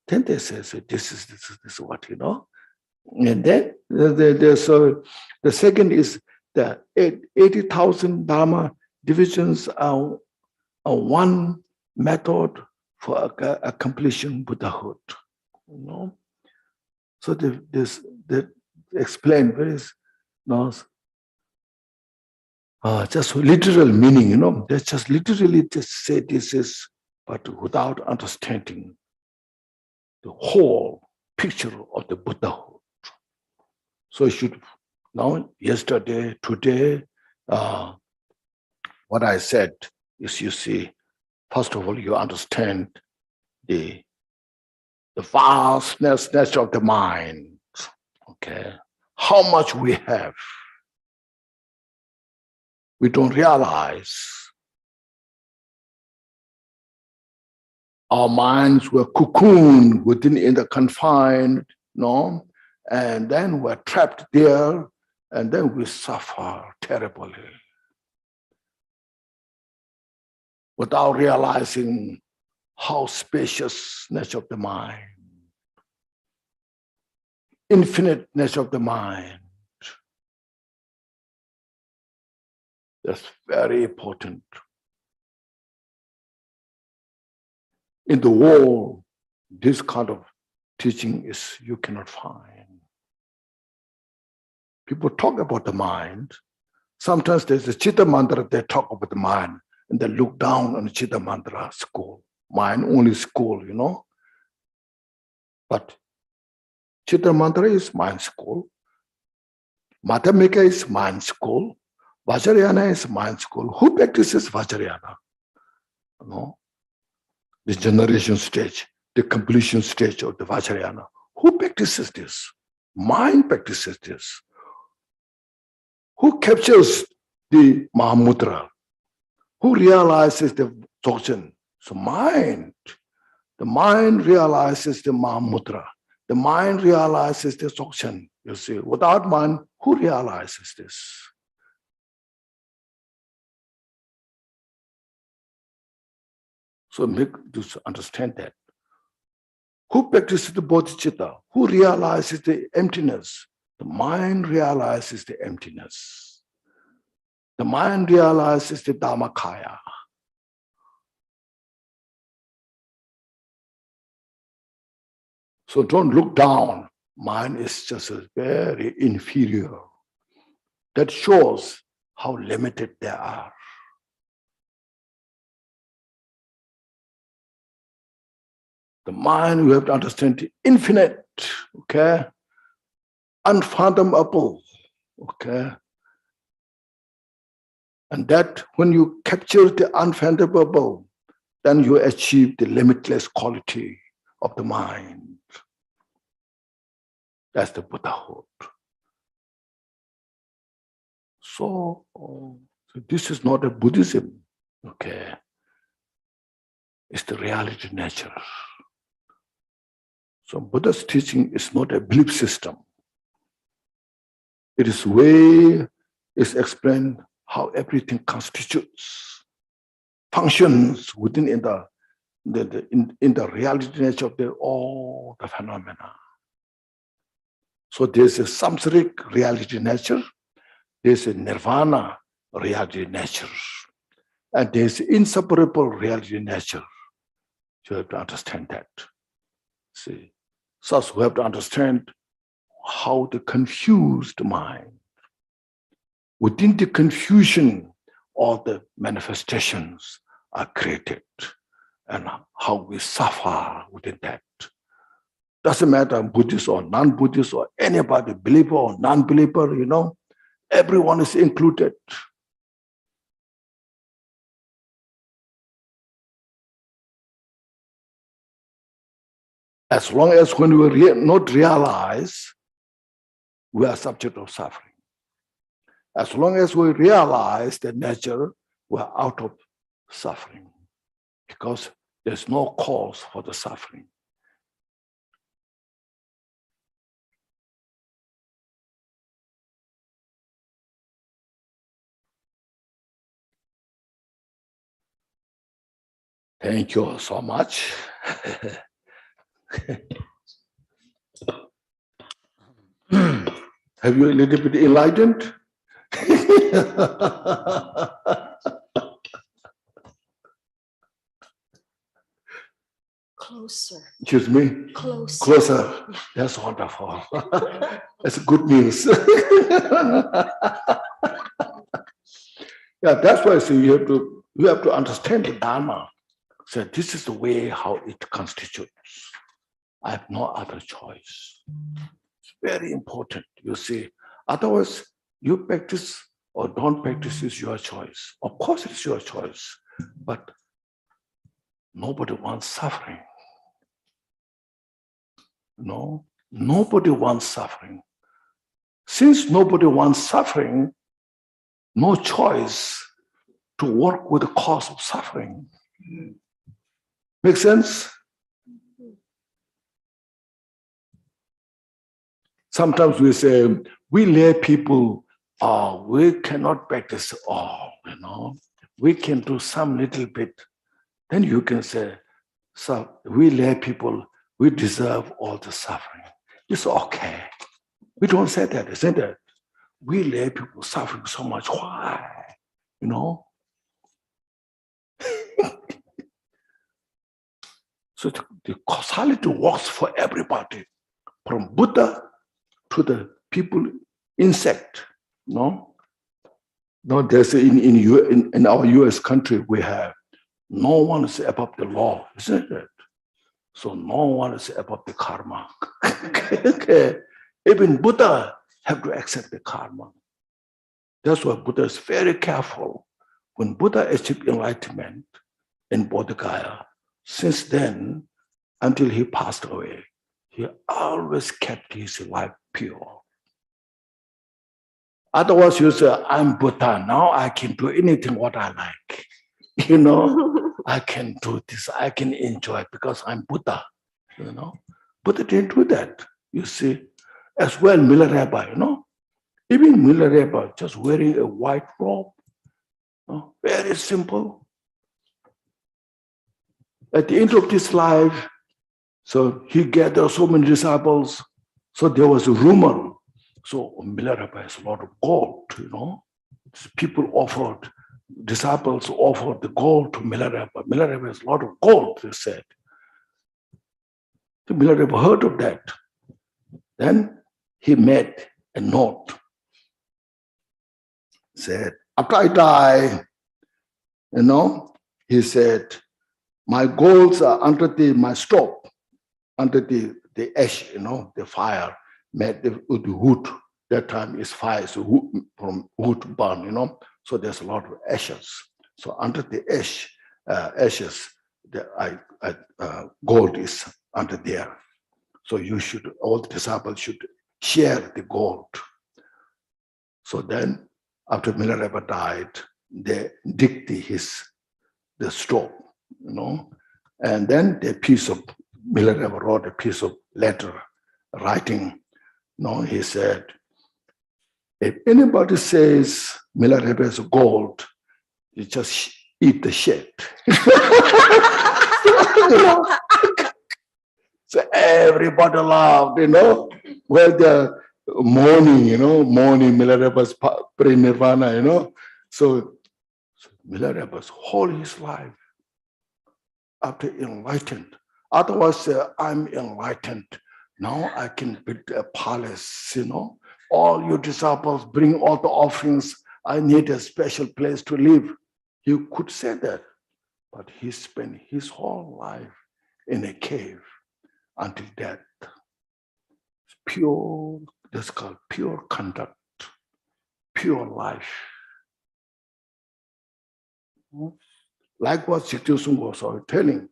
Then they say, so this is what, And then the second is the 80,000 Dharma divisions are one method for accomplishing Buddhahood. So they explain very just literal meaning, They just literally just say this is, but without understanding the whole picture of the Buddhahood. So you should now, yesterday, today, what I said is, you see, first of all, you understand the vastness of the mind. Okay, how much we have. We don't realize our minds were cocooned in the confined, no, and then we're trapped there, and then we suffer terribly without realizing how spaciousness of the mind, infiniteness of the mind. That's very important. In the world, this kind of teaching is you cannot find. People talk about the mind. Sometimes there's a Chitta mantra, they talk about the mind, and they look down on the Chitta mantra school. Mind only school, you know. But Chitta mantra is mind school. Madhyamika is mind school. Vajrayana is mind school. Who practices Vajrayana? No. The generation stage, the completion stage of the Vajrayana. Who practices this? Mind practices this. Who captures the Mahamudra? Who realizes the Dzogchen? So mind. The mind realizes the Mahamudra. The mind realizes the Dzogchen. You see, without mind, who realizes this? So make this understand that. Who practices the bodhicitta? Who realizes the emptiness? The mind realizes the emptiness. The mind realizes the Dhammakaya. So don't look down. Mind is just a very inferior. That shows how limited they are. The mind, you have to understand the infinite, okay? Unfathomable, okay? And that when you capture the unfathomable, then you achieve the limitless quality of the mind. That's the Buddhahood. So this is not a Buddhism, okay? It's the reality nature. So Buddha's teaching is not a belief system. It is way, it's explained how everything constitutes, functions within in the reality nature of all the phenomena. So there's a samsaric reality nature, there's a nirvana reality nature, and there's inseparable reality nature. You have to understand that. See. Thus, we have to understand how the confused mind, within the confusion, all the manifestations are created, and how we suffer within that. Doesn't matter Buddhist or non-Buddhist or anybody, believer or non-believer, you know, everyone is included. As long as when we not realize, we are subject of suffering. As long as we realize the nature, we are out of suffering because there's no cause for the suffering. Thank you so much. Have you a little bit enlightened? Closer. Excuse me? Closer. Closer. Yeah. That's wonderful. That's good news. Yeah, that's why I say you have to understand the Dharma. So this is the way how it constitutes. I have no other choice. It's very important, you see. Otherwise, you practice or don't practice is your choice. Of course, it's your choice, but nobody wants suffering. No, nobody wants suffering. Since nobody wants suffering, no choice to work with the cause of suffering. Make sense? Sometimes we say, we lay people, we cannot practice all, we can do some little bit. Then you can say, so we lay people, we deserve all the suffering. It's okay. We don't say that, isn't it? We lay people suffering so much. Why? So the causality works for everybody, from Buddha to the people, insect. No, there's in our US country, we have no one is above the law, isn't it? So no one is above the karma. Even Buddha have to accept the karma. That's why Buddha is very careful. When Buddha achieved enlightenment in Bodhgaya, since then, until he passed away, he always kept his life pure. Otherwise, you say, I'm Buddha, now I can do anything what I like. I can do this, I can enjoy it because I'm Buddha. Buddha didn't do that. You see, as well, Milarepa, even Milarepa, just wearing a white robe, very simple. At the end of this life, so he gathered so many disciples. So there was a rumor. So Milarepa has a lot of gold, People offered, disciples offered the gold to Milarepa. Milarepa has a lot of gold, they said. So Milarepa heard of that. Then he made a note. Said, after I die, he said, my golds are under my stove, under the ash, the fire made with the wood. That time is fire, so wood, from wood burn, so there's a lot of ashes. So under the ashes, the gold is under there. So all the disciples should share the gold. So then, after Milarepa died, they digged the stove, and then Milarepa wrote a piece of letter, writing, he said, if anybody says Milarepa is gold, you just eat the shit. So everybody laughed, where the mourning, mourning Milarepa's pre-nirvana, So Milarepa's whole his life after enlightened. Otherwise, I'm enlightened. Now I can build a palace, All your disciples bring all the offerings. I need a special place to live. You could say that, but he spent his whole life in a cave until death. Pure, that's called pure conduct, pure life. Like what Shikti was telling,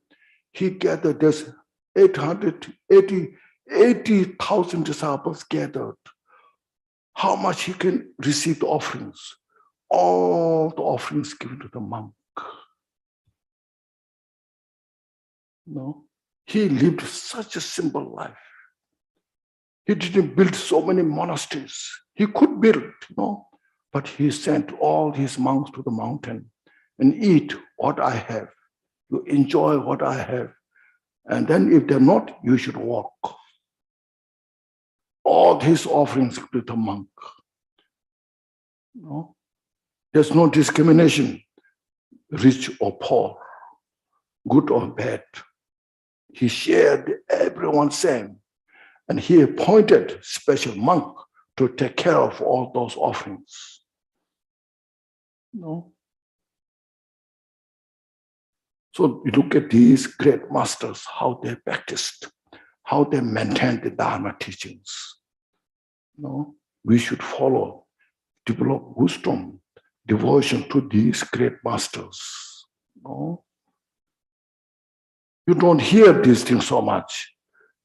he gathered this 80,000 disciples gathered. How much he can receive the offerings? All the offerings given to the monk. He lived such a simple life. He didn't build so many monasteries. He could build, but he sent all his monks to the mountain and eat what I have. You enjoy what I have. And then if they're not, you should walk. All his offerings to the monk. There's no discrimination, rich or poor, good or bad. He shared everyone same. And he appointed special monk to take care of all those offerings. So you look at these great masters, how they practiced, how they maintain the Dharma teachings. No, we should follow, develop wisdom, devotion to these great masters. No, you don't hear these things so much.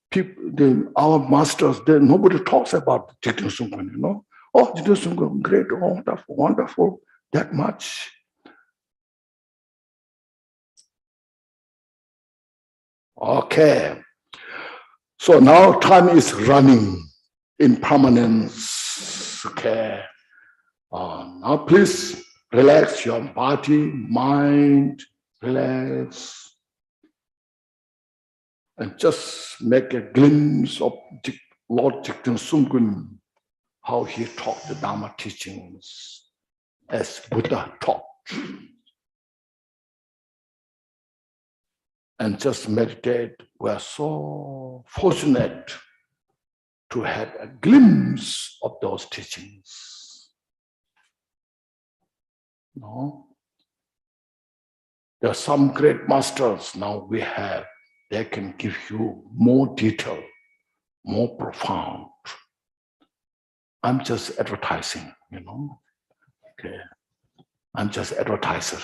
People, our masters, nobody talks about Jigten Sungkwan, you know. Oh, Jigten Sungkwan, great, wonderful, wonderful, that much. Okay. So now time is running in permanence. Okay. Now please relax your body, mind, relax. And just make a glimpse of Lord Jigten Sungkwan, how he taught the Dharma teachings as Buddha taught. And just meditate. We are so fortunate to have a glimpse of those teachings. No? There are some great masters now we have. They can give you more detail, more profound. I'm just advertising, you know. Okay. I'm just advertising.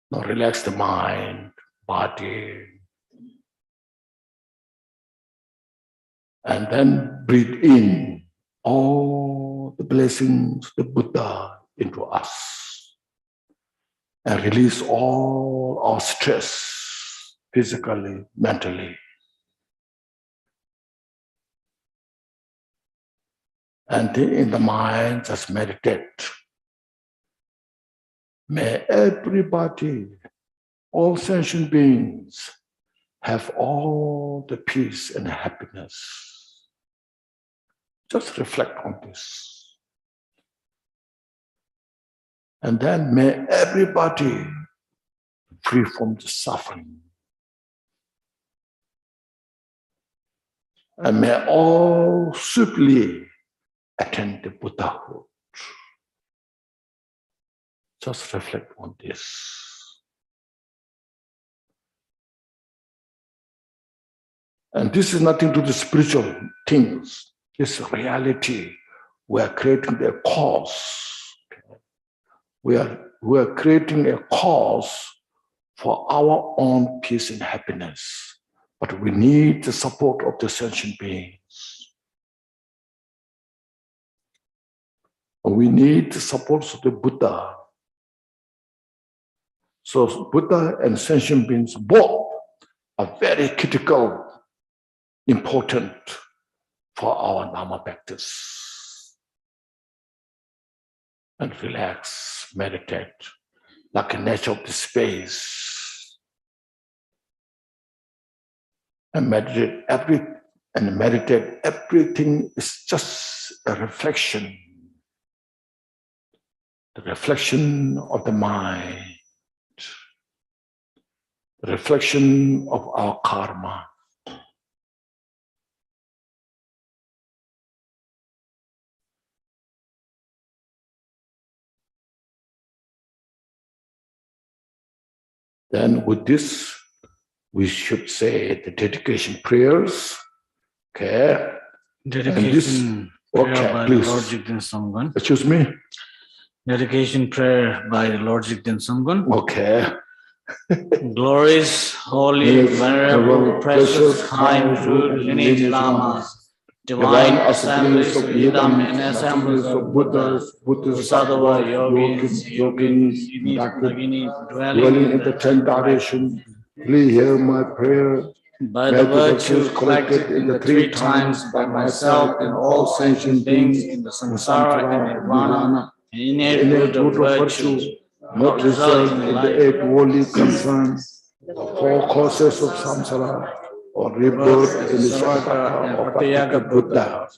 Now relax the mind, body. And then breathe in all the blessings, the Buddha into us. And release all our stress, physically, mentally. And then in the mind, just meditate. May everybody, all sentient beings, have all the peace and happiness. Just reflect on this. And then may everybody free from the suffering. And may all swiftly attain the Buddhahood. Just reflect on this. And this is nothing to do with spiritual things. This is reality. We are creating a cause. We are creating a cause for our own peace and happiness. But we need the support of the sentient beings. We need the support of the Buddha. So Buddha and sentient beings both are very critical, important for our Dharma practice. And relax, meditate, like a nature of the space. And meditate everything is just a reflection. The reflection of the mind. The reflection of our karma. Then with this, we should say the dedication prayers. Okay. Dedication prayer by the Lord Jigten Sungkwan. Excuse me? Dedication prayer by the Lord Jigten Sungkwan. Okay. Glorious, holy, venerable, precious, kind, true, lineage Lamas, divine assemblies of Yidam and assemblies of Buddhas, Bodhisattva, Yoginis, Naginis, dwelling in the 10 directions, please hear my prayer. by the virtues collected in the 3 times by myself and all sentient beings in the samsara and nirvana, and innate root of virtue, not result in the 8 worldly concerns, 4 causes of samsara, or rebirth in the Sattva of Patyaga Buddha.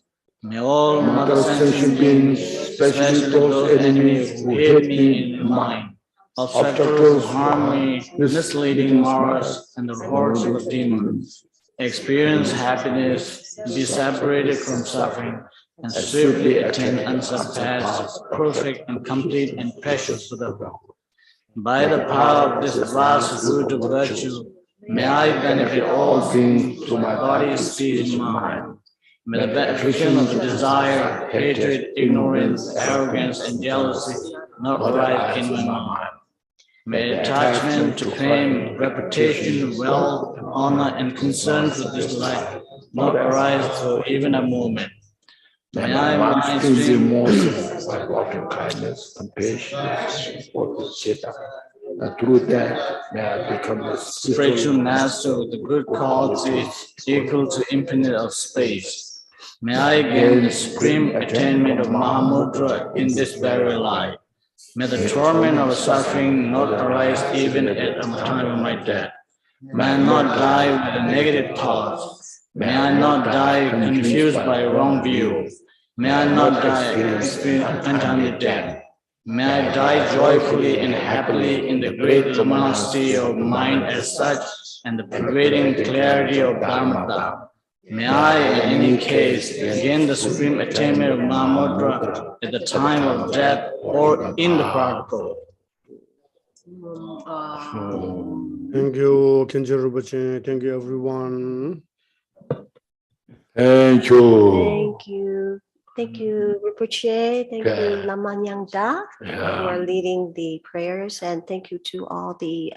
may all Mother mother sentient beings, especially those enemies who hate me in mind, obstacles who harm me, misleading Maras, and the hordes of demons, experience happiness, be separated from suffering, and swiftly attain unsurpassed, perfect, and complete and precious Buddhahood. By the power of this vast root of virtue, may I benefit all things through my body, spirit, and mind. May the affliction of desire, hatred, ignorance, arrogance, and jealousy not arise in my mind. May attachment to fame, reputation, wealth, honor, and concerns with this life not arise for even a moment. May I mind stream by loving kindness, compassion, bodhicitta. And through that, may I become a spiritual master with the good qualities equal to infinite of space. May I gain the supreme attainment of Mahamudra in this very life. May the torment of suffering not arise even at the time of my death. May I not die with a negative thoughts. May I not die confused by wrong view. May I not die experience untimely death. May I die joyfully and happily in the great luminosity of mind as such and the pervading clarity of Dharma. May I, in any case, gain the supreme attainment of Mahamudra at the time of death or in the particle. Thank you, Khenchen Rinpoche. Thank you, everyone. Thank you. Thank you. Thank you, Rinpoche. Thank you, Lama Nyangda, for leading the prayers. And thank you to all the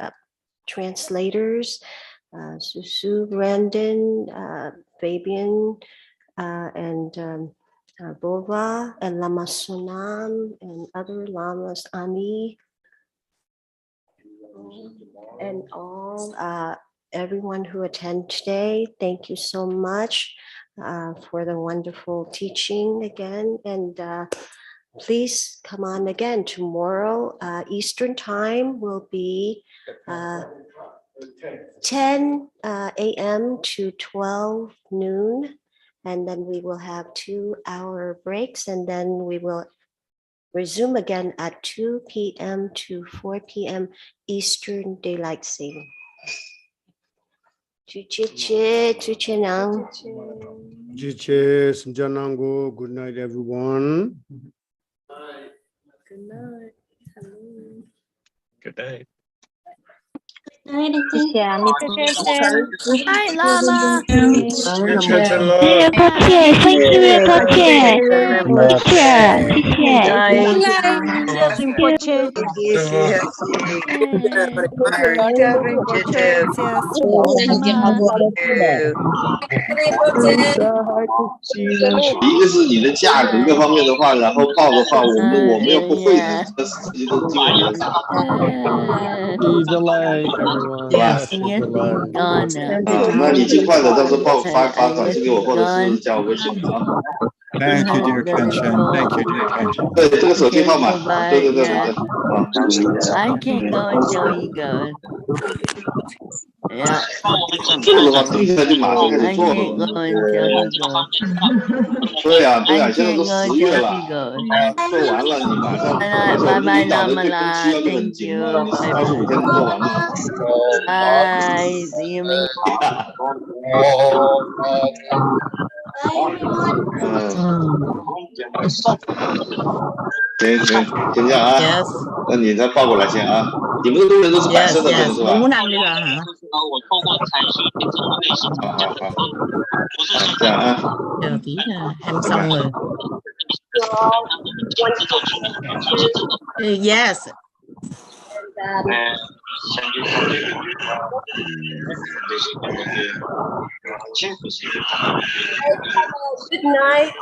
translators, Susu, Brandon, Fabian, and Bova, and Lama Sonam, and other lamas, Ani, and all everyone who attend today. Thank you so much for the wonderful teaching again. And please come on again tomorrow. Eastern time will be 10 a.m. to 12 noon. And then we will have 2-hour breaks. And then we will resume again at 2 p.m. to 4 p.m. Eastern Daylight Saving. Juche Nang. Juche Sinjanango. Good night, everyone. Good night. Good day. 谢谢啊，密嗨，拉吗？谢谢了。日月过切，生日月过切，谢谢。一个是你的价格各方面的话，然后报的话，我们又不会的，这事情都经过你的。See the light, everyone. Yes,那你尽快的，到时候发短信给我，或者是加我微信啊。Thank you, dear Khenchen. Thank you, dear Khenchen. 对，这个手机号码，对。I can't go until he goes. Yeah. 做的话，定下来就马上开始做了。对呀，现在都10月了，做完了你马上。拜拜，拉玛拉 ，Thank you， 25天能做完吗？拜 ，See you next行，先这样啊。那你再报过来先啊。你们的人都是白色的人是吧？湖南那个哈。我透过禅修变成了内心。好，这样啊。有的，handsome。Yes. Good night.